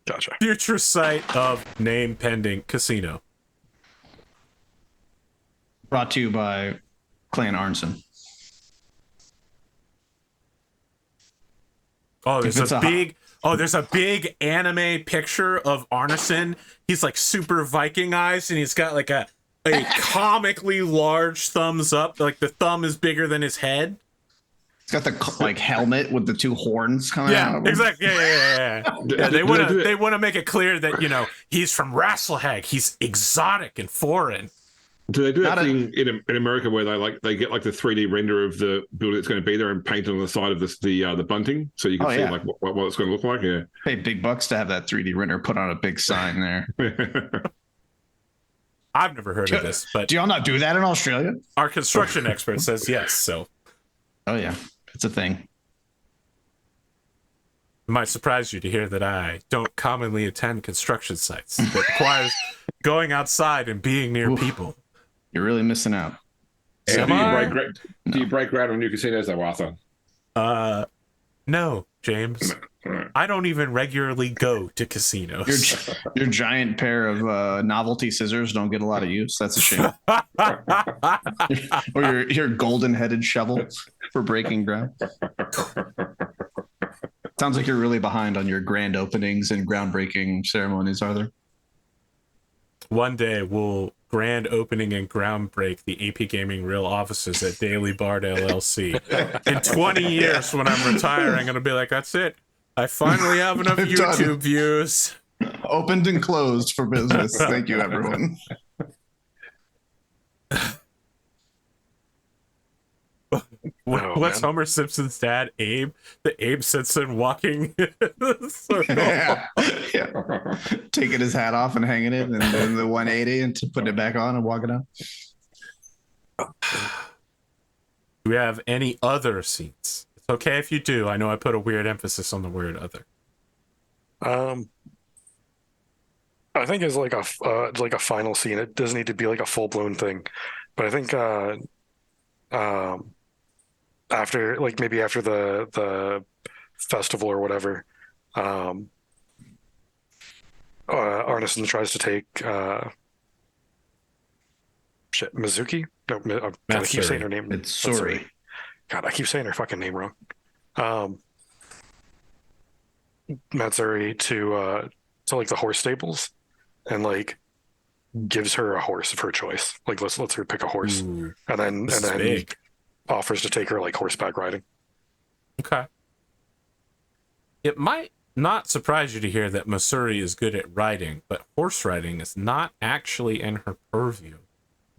Gotcha. Future site of name pending casino. Brought to you by Clan Arnsson. Oh, there's a big anime picture of Arnsson. He's like super Viking eyes, and he's got like a comically large thumbs up. Like the thumb is bigger than his head. It's got the like helmet with the 2 horns coming out of him. Exactly. Yeah. They want to make it clear that he's from Rasselhag. He's exotic and foreign. Do they do that thing in America where they get like the 3D render of the building that's going to be there and paint it on the side of the bunting so you can see like what it's going to look like? Yeah. Pay big bucks to have that 3D render put on a big sign there. I've never heard of this, but do y'all not do that in Australia? Our construction expert says yes. So, oh yeah. It's a thing. It might surprise you to hear that I don't commonly attend construction sites. That requires going outside and being near people. You're really missing out. Do you break ground on new casinos though, Arthur? No, James. I don't even regularly go to casinos. Your giant pair of novelty scissors don't get a lot of use. That's a shame. Or your golden-headed shovel for breaking ground. Sounds like you're really behind on your grand openings and groundbreaking ceremonies, Arthur. One day we'll grand opening and groundbreak the APGamingREAL offices at Daily Bard LLC. In 20 years when I'm retiring, I'm going to be like, that's it. I finally have enough I'm done. YouTube views. Opened and closed for business. Thank you, everyone. What's man. Homer Simpson's dad, Abe? The Abe Simpson walking circle. Yeah. Taking his hat off and hanging it, and then the 180 and to putting it back on and walking out. Do we have any other scenes? It's okay if you do. I know I put a weird emphasis on the word other. I think it's like a final scene. It doesn't need to be like a full blown thing, but I think after maybe after the festival or whatever, Arnsson tries to take Mizuki. No, God, I keep saying her name. It's Suri. God, I keep saying her fucking name wrong. Matsuri to like the horse stables, and like gives her a horse of her choice. Like lets her pick a horse. Ooh, and then big. offers to take her like horseback riding. Okay. It might not surprise you to hear that Masuri is good at riding, but horse riding is not actually in her purview.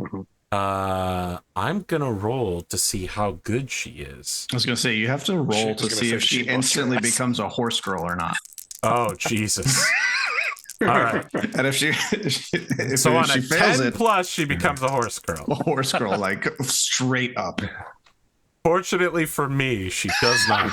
Mm-hmm. I'm gonna roll to see how good she is. I was gonna say you have to roll to see if she instantly becomes a horse girl or not. Oh Jesus! All right. And if she So on she a fails 10 it, plus, she becomes a horse girl. a horse girl, like straight up. Fortunately for me, she does not.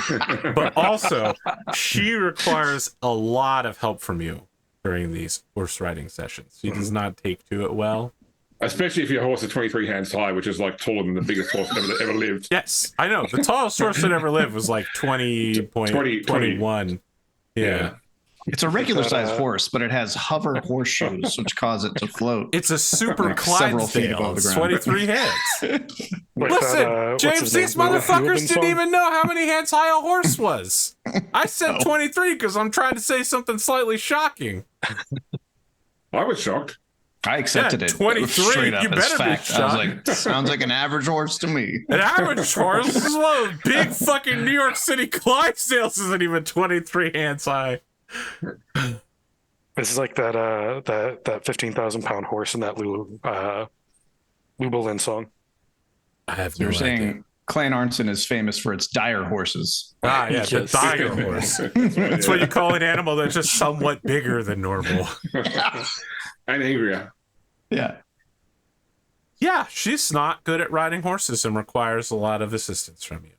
But also, she requires a lot of help from you during these horse riding sessions. She does not take to it well. Especially if your horse is 23 hands high, which is like taller than the biggest horse that ever lived. Yes, I know. The tallest horse that ever lived was like 20.21. Yeah. It's a regular sized horse, but it has hover horseshoes, which cause it to float. It's a super Like several feet above Clydesdale. the It's ground. 23 heads. Like Listen, what's James, his these name? motherfuckers Ruben didn't song? even know how many hands high a horse was. I said 23 because I'm trying to say something slightly shocking. I was shocked. I accepted it. 23, Straight up you as better be fact. I was like, sounds like an average horse to me. An average horse is one of the big fucking New York City Clydesdales isn't even 23 hands high. This is like that 15,000-pound horse in that Lubelin song. I have You're no saying idea. Clan Arnsson is famous for its dire horses. Ah, yeah, the Yes. dire horse. That's what you call an animal that's just somewhat bigger than normal. And angrier. Yeah. Yeah, she's not good at riding horses and requires a lot of assistance from you.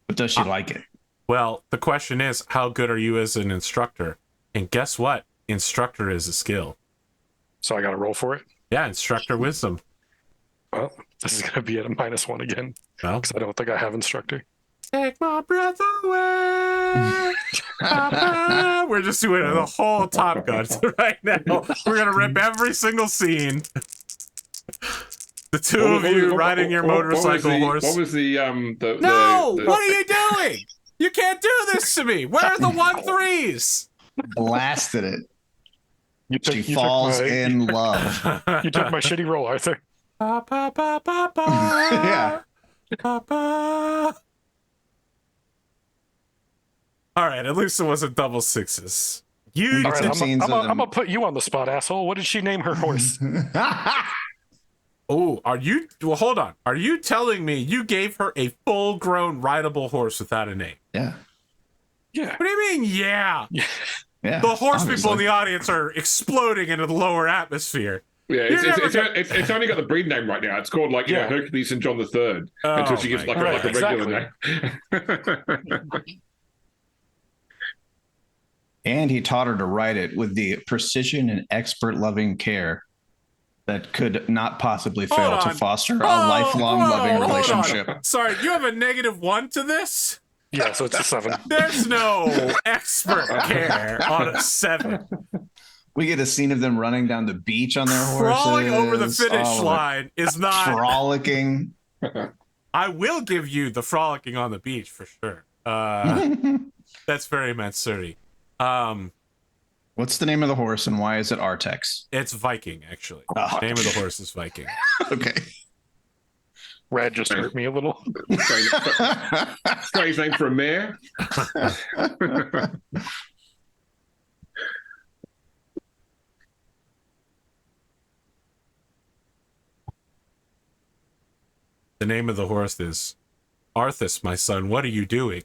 But does she like it? Well, the question is, how good are you as an instructor? And guess what? Instructor is a skill. So I got to roll for it. Yeah, instructor wisdom. Well, this is going to be at a -1 again Well, because I don't think I have instructor. take my breath away. Papa. We're just doing the whole Top Gun right now. We're going to rip every single scene. The two of you riding your motorcycle horse. What was the No! What are you doing? You can't do this to me. Where are the 1-3s? Blasted it. She you falls took my, in love. You took my shitty roll, Arthur. Pa, pa, pa, pa, pa. Yeah. Pa, pa. All right, at least it wasn't double sixes. You All right, Some I'm scenes of them. gonna put you on the spot, asshole. What did she name her horse? Oh, are you? Well, hold on. Are you telling me you gave her a full-grown rideable horse without a name? Yeah. Yeah. What do you mean? Yeah. Yeah. The horse people in obviously. the audience are exploding into the lower atmosphere. Yeah, You're never it's only got the breed name right now. It's called like Yeah. Hercules and John III Oh, until she gets my like a God. regular name. And he taught her to ride it with the precision and expert loving care that could not possibly fail Hold to on. foster a Oh, lifelong whoa, loving hold on. relationship. Sorry, you have a -1 to this? Yeah, so it's a 7. There's no expert care on a 7. We get a scene of them running down the beach on their horses. Crawling over the finish all of it. line is not. Frolicking. I will give you the frolicking on the beach for sure. That's very Matsuri. What's the name of the horse and why is it Artex? It's Viking, actually. Oh. The name of the horse is Viking. Okay. Rad just hurt me a little. Strange name for a mare. The name of the horse is Arthas, my son. What are you doing?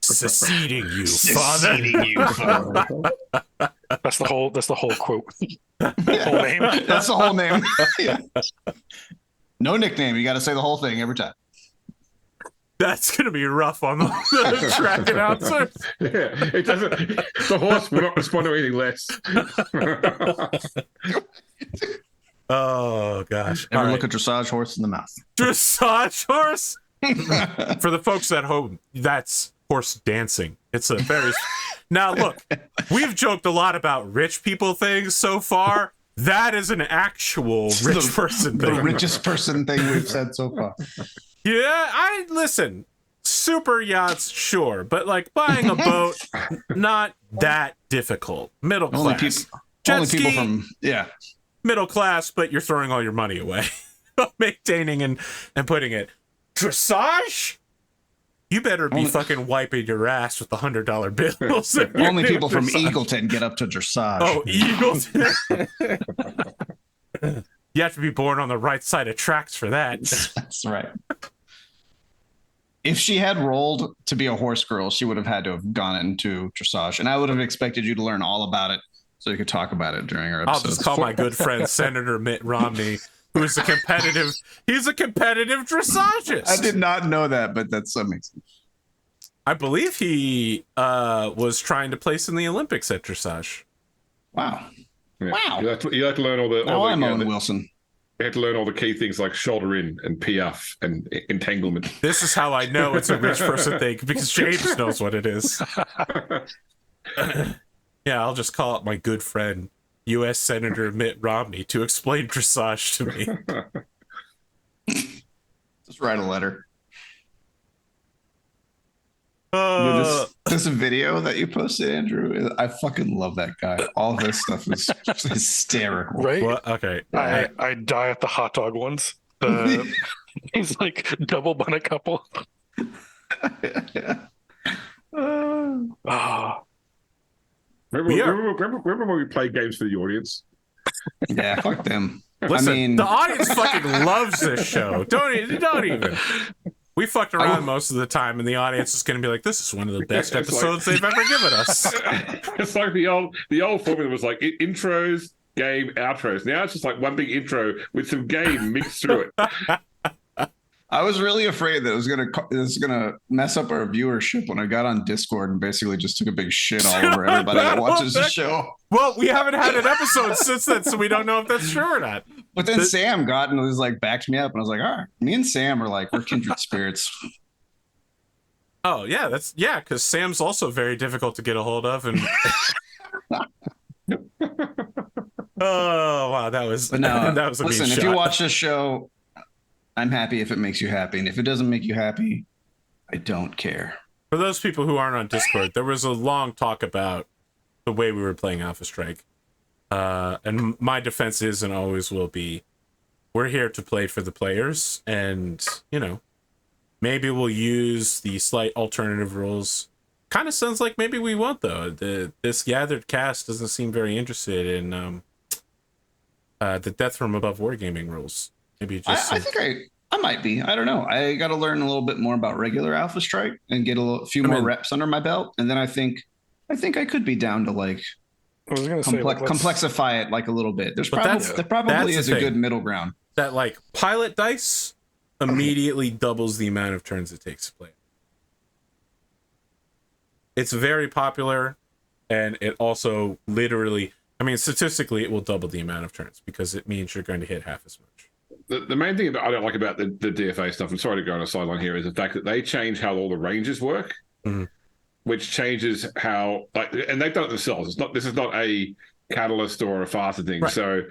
Seceding you, father. That's the whole quote. Whole name. That's the whole name. Yeah. No nickname. You got to say the whole thing every time. That's gonna be rough on the track announcer. Yeah, it doesn't. The horse will not respond to anything less. Oh gosh! Never look a dressage horse in the mouth. Dressage horse. For the folks at home, that's horse dancing. It's a very. Now look, we've joked a lot about rich people things so far. That is an actual rich person thing. The richest person thing we've said so far. Yeah, I listen. Super yachts, sure, but like buying a boat, not that difficult. Middle class. Only people from middle class, but you're throwing all your money away, maintaining and putting it. Dressage? You better be fucking wiping your ass with the $100 bills. Only people from Eagleton get up to dressage. Oh, Eagleton. You have to be born on the right side of tracks for that. That's right. If she had rolled to be a horse girl, she would have had to have gone into dressage, and I would have expected you to learn all about it so you could talk about it during our episode. I'll just call my good friend Senator Mitt Romney, who is he's a competitive dressagist. I did not know that, but that's amazing. I believe he was trying to place in the Olympics at dressage. Wow. Yeah. Wow. You have to learn all the. Now I'm Owen Wilson. You have to learn all the key things like shoulder in and piaffe and entanglement. This is how I know it's a rich person thing, because James knows what it is. Yeah, I'll just call it my good friend, U.S. Senator Mitt Romney, to explain dressage to me. Just write a letter. This video that you posted, Andrew, I fucking love that guy. All of his stuff is just hysterical. Right? Well, okay. I die at the hot dog ones. He's like double bun a couple. Remember when we played games for the audience? Yeah, fuck them. Listen, I mean, the audience fucking loves this show. Don't even. We fucked around most of the time, and the audience is going to be like, "This is one of the best episodes they've ever given us." It's like the old formula was like intros, game, outros. Now it's just like one big intro with some game mixed through it. I was really afraid that it was gonna mess up our viewership when I got on Discord and basically just took a big shit all over everybody that watches the show. Well, we haven't had an episode since then, so we don't know if that's true or not. But then Sam got and was like, backed me up, and I was like, all right, me and Sam are like, we're kindred spirits. Oh yeah, because Sam's also very difficult to get a hold of, and oh wow, that was that was a listen. mean If shot. you watch this show, I'm happy if it makes you happy, and if it doesn't make you happy, I don't care. For those people who aren't on Discord, there was a long talk about the way we were playing Alpha Strike. And my defense is and always will be, we're here to play for the players, and, maybe we'll use the slight alternative rules. Kind of sounds like maybe we won't, though. This gathered cast doesn't seem very interested in the Death from Above Wargaming rules. Maybe just I think I might be. I don't know. I got to learn a little bit more about regular Alpha Strike and get a few more reps under my belt, and then I think I could be down to like I was going to say complexify it like a little bit. There probably is a good middle ground. That like pilot dice immediately doubles the amount of turns it takes to play. It's very popular, and it also literally, statistically, it will double the amount of turns because it means you're going to hit half as much. The main thing I don't like about the DFA stuff, and sorry to go on a sideline here, is the fact that they change how all the ranges work. Mm-hmm. Which changes how, and they've done it themselves. This is not a catalyst or a faster thing. Right. So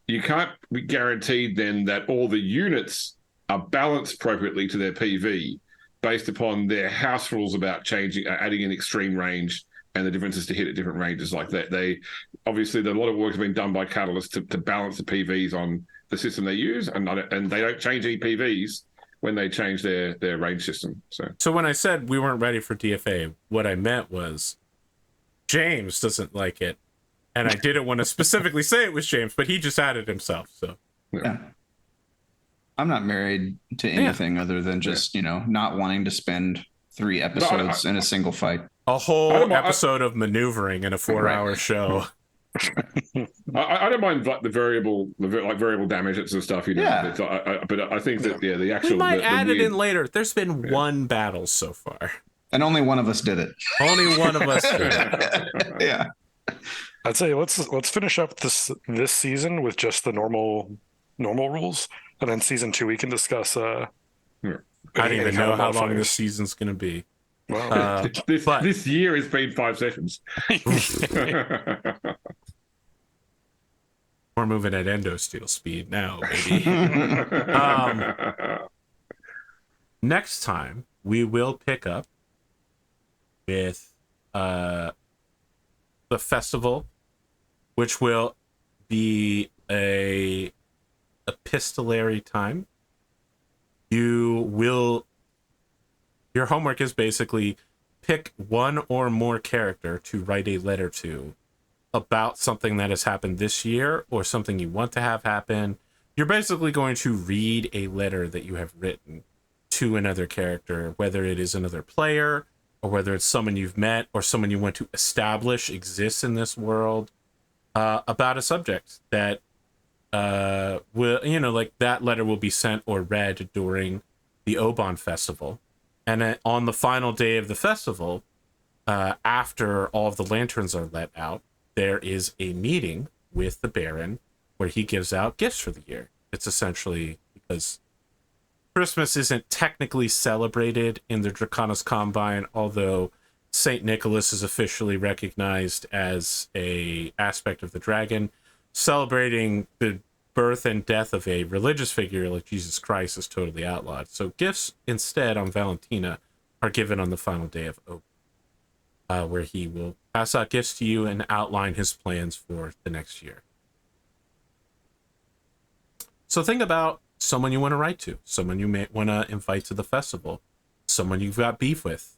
you can't be guaranteed then that all the units are balanced appropriately to their PV based upon their house rules about adding an extreme range and the differences to hit at different ranges like that. They obviously, a lot of work has been done by Catalyst to balance the PVs on the system they use, and they don't change EPVs when they change their range system. So when I said we weren't ready for DFA, what I meant was James doesn't like it, and I didn't want to specifically say it was James, but he just added himself. So yeah. I'm not married to anything other than just not wanting to spend 3 episodes in a single fight. A whole episode of maneuvering in a 4-hour show. I don't mind the variable damage and stuff, Yeah. But I think that the actual We might add it in later. There's been 1 battle so far, and only one of us did it. Only one of us did it. Yeah. I'd say let's finish up this season with just the normal rules, and then season 2 we can discuss. I don't even know how long this season's going to be. Wow. This year has been 5 sessions. We're moving at Endosteel speed now, baby. Next time, we will pick up with the festival, which will be a epistolary time. Your homework is basically pick 1 or more character to write a letter to about something that has happened this year or something you want to have happen. You're basically going to read a letter that you have written to another character, whether it is another player or whether it's someone you've met or someone you want to establish exists in this world, about a subject that will, that letter will be sent or read during the Oban festival. And on the final day of the festival, after all of the lanterns are let out, there is a meeting with the Baron where he gives out gifts for the year. It's essentially because Christmas isn't technically celebrated in the Draconis Combine, although St. Nicholas is officially recognized as a aspect of the dragon. Celebrating the birth and death of a religious figure like Jesus Christ is totally outlawed. So gifts instead on Valentina are given on the final day of Oak, where he will pass out gifts to you and outline his plans for the next year. So think about someone you want to write to, someone you may want to invite to the festival, someone you've got beef with,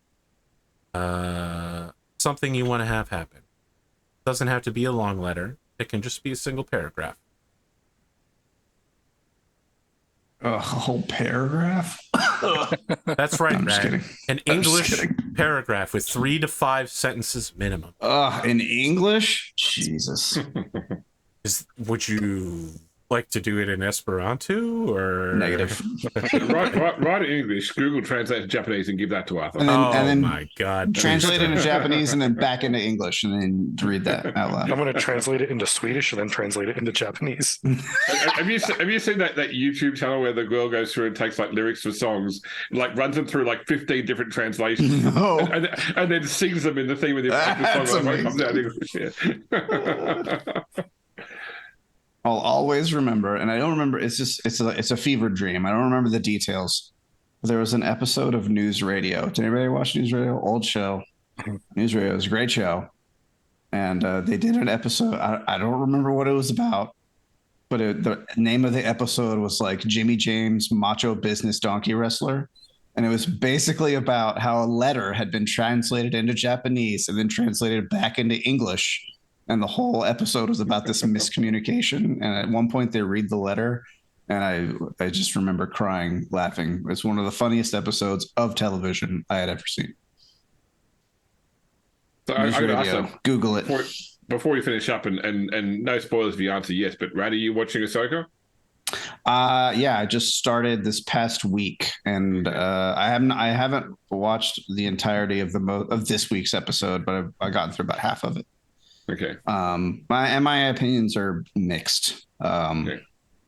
something you want to have happen. Doesn't have to be a long letter. It can just be a single paragraph. A whole paragraph? That's right, I'm just kidding. An English paragraph with 3 to 5 sentences minimum. In English? Jesus. Would you like to do it in Esperanto or Negative? Write it in English, Google Translate to Japanese, and give that to Arthur. And then my God! Translate it into Japanese and then back into English and then read that out loud. I'm going to translate it into Swedish and then translate it into Japanese. Have you seen that YouTube channel where the girl goes through and takes like lyrics for songs, like runs them through like 15 different translations, No. and then sings them in the theme of the song? Like, comes out in English. Yeah. I'll always remember, and I don't remember. It's a fever dream. I don't remember the details. There was an episode of News Radio. Did anybody watch News Radio? Old show. News Radio is a great show, and they did an episode. I don't remember what it was about, but the name of the episode was like Jimmy James, Macho Business Donkey Wrestler, and it was basically about how a letter had been translated into Japanese and then translated back into English. And the whole episode was about this miscommunication. And at one point they read the letter and I just remember crying, laughing. It's one of the funniest episodes of television I had ever seen. So I'm going to ask them, Google it. Before you finish up, and no spoilers if you answer yes, but Rad, are you watching Ahsoka? Yeah, I just started this past week, and I haven't watched the entirety of this week's episode, but I've gotten through about half of it. Okay. My opinions are mixed. Okay.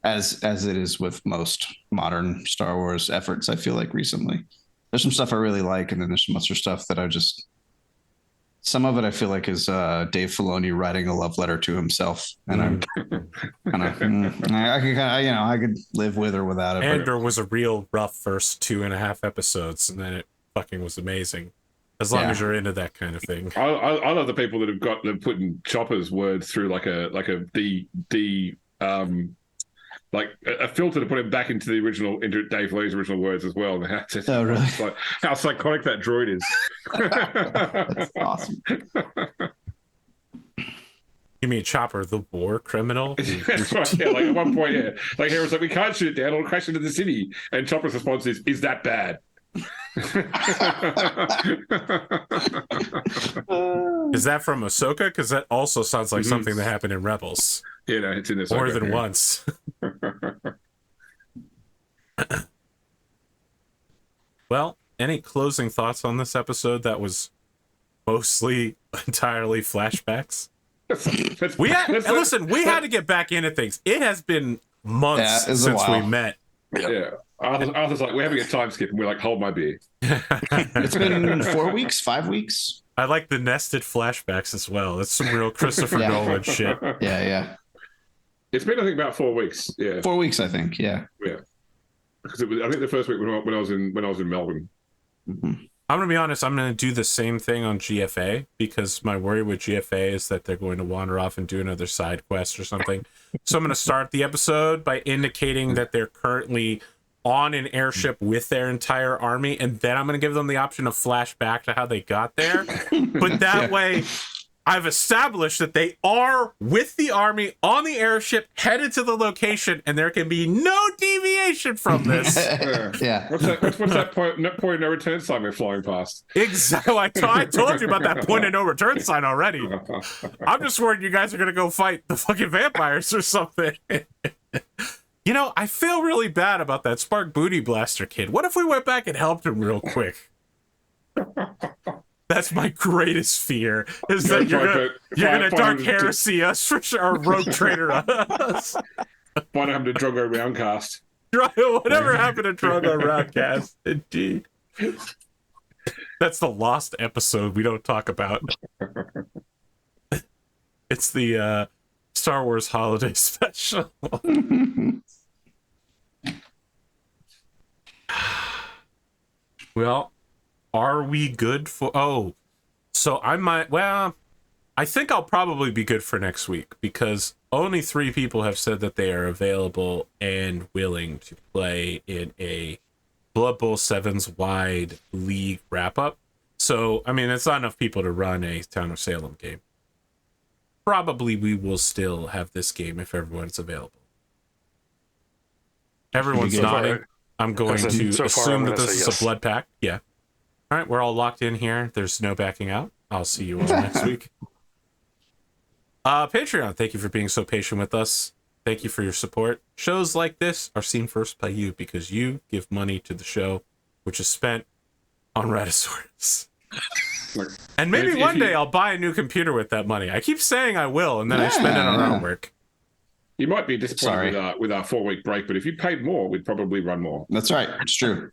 As it is with most modern Star Wars efforts, I feel like recently. There's some stuff I really like, and then there's some other stuff that some of it I feel like is Dave Filoni writing a love letter to himself, and I'm kind of I could live with or without it. Andor was a real rough first 2.5 episodes, and then it fucking was amazing. As long as you're into that kind of thing. I love the people that have putting Chopper's words through like a like a filter to put him back into Dave Lee's original words as well. Oh, really? Like how psychotic that droid is. That's awesome. You mean Chopper, the war criminal? That's right. Yeah, like at one point, yeah, like Hero's like, we can't shoot it down; it'll crash into the city. And Chopper's response is that bad? Is that from Ahsoka? Because that also sounds like something that happened in Rebels. Yeah, no, it's in this more than once. Well, any closing thoughts on this episode that was mostly entirely flashbacks? We had to get back into things. It has been months since we met. Yeah. Arthur's like, we're having a time skip, and we're like, hold my beer. It's been 4 weeks, 5 weeks. I like the nested flashbacks as well. That's some real Christopher Nolan shit. Yeah. It's been, I think, about 4 weeks. Yeah, 4 weeks, I think. Yeah. Because it was, I think, the first week when I was in Melbourne. Mm-hmm. I'm gonna be honest. I'm gonna do the same thing on GFA because my worry with GFA is that they're going to wander off and do another side quest or something. So I'm gonna start the episode by indicating that they're currently on an airship with their entire army, and then I'm going to give them the option of flash back to how they got there. But that way, I've established that they are with the army on the airship headed to the location, and there can be no deviation from this. Yeah. What's that point of no return sign we're flying past? Exactly. I told you about that point of no return sign already. I'm just worried you guys are going to go fight the fucking vampires or something. You know, I feel really bad about that Spark Booty Blaster kid. What if we went back and helped him real quick? That's my greatest fear, is that you're gonna Dark Heresy us for sure, or Rogue Trader us. What happened to Drogo Roundcast? Whatever happened to Drogo Roundcast? Indeed. That's the lost episode we don't talk about. It's the Star Wars Holiday Special. Well, are we good for... Oh, so I might... Well, I think I'll probably be good for next week because only 3 people have said that they are available and willing to play in a Blood Bowl 7's wide league wrap-up. So, I mean, it's not enough people to run a Town of Salem game. Probably we will still have this game if everyone's available. Everyone's nodding. I'm going to assume that this is a blood pack. Yeah. All right, we're all locked in here. There's no backing out. I'll see you all next week. Patreon, thank you for being so patient with us. Thank you for your support. Shows like this are seen first by you because you give money to the show, which is spent on Raddosaurus. And maybe one day I'll buy a new computer with that money. I keep saying I will, and then I spend it on our work. You might be disappointed with our 4-week break, but if you paid more, we'd probably run more. That's right. It's true.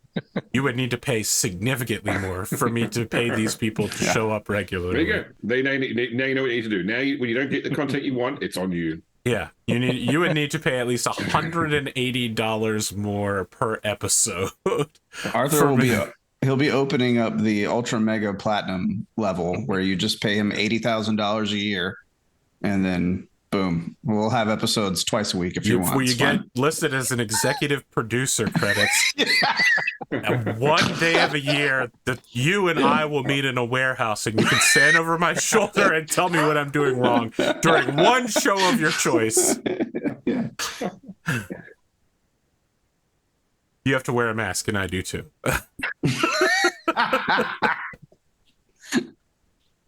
You would need to pay significantly more for me to pay these people to show up regularly. There you go. Now you know what you need to do. Now, when you don't get the content you want, it's on you. Yeah, you would need to pay at least $180 more per episode. Arthur he'll be opening up the Ultra Mega Platinum level where you just pay him $80,000 a year, and then boom, we'll have episodes twice a week if you want. Where you get listed as an executive producer credits. And one day of a year that you and I will meet in a warehouse and you can stand over my shoulder and tell me what I'm doing wrong during one show of your choice. Yeah. You have to wear a mask, and I do too.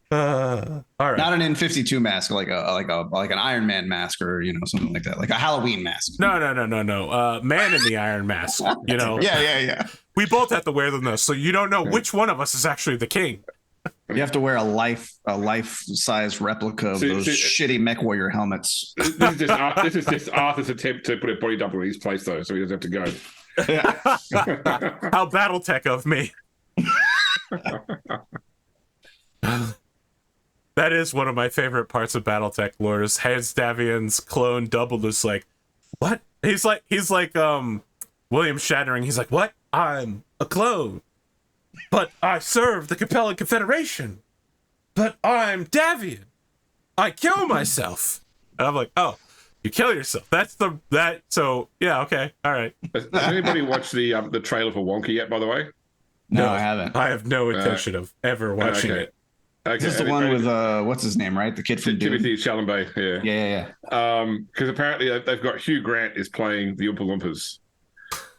All right. Not an N52 mask, like an Iron Man mask, or something like that, like a Halloween mask. No. Man in the Iron Mask. Yeah. We both have to wear them though, so you don't know which one of us is actually the king. You have to wear a life-size replica of those shitty Mech Warrior helmets. This is just Arthur's attempt to put a body double in his place, though, so he doesn't have to go. How Battletech of me. That is one of my favorite parts of Battletech lore. Is Hans Davian's clone double is like, what? He's like William Shatnering. He's like, what? I'm a clone, but I serve the Capellan Confederation. But I'm Davian. I kill myself. And I'm like, oh, You kill yourself. So yeah, okay, all right. Has anybody watched the trailer for Wonka yet? By the way, No, I haven't. I have no intention of ever watching okay. it. Okay, This is the one with what's his name, right? The kid from Doom. Timothy Chalamet. Yeah. Yeah. Because apparently they've got Hugh Grant is playing the Oompa Loompas.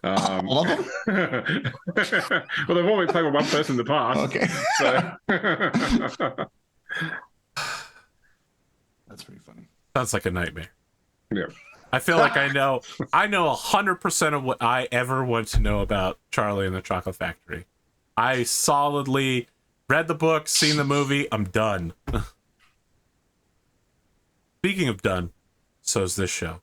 All of them? Well, they've only played with one person in the past. Okay. So. That's pretty funny. Sounds like a nightmare. Yeah. I feel like I know 100% of what I ever want to know about Charlie and the Chocolate Factory. I solidly read the book, seen the movie, I'm done. Speaking of done, so's this show.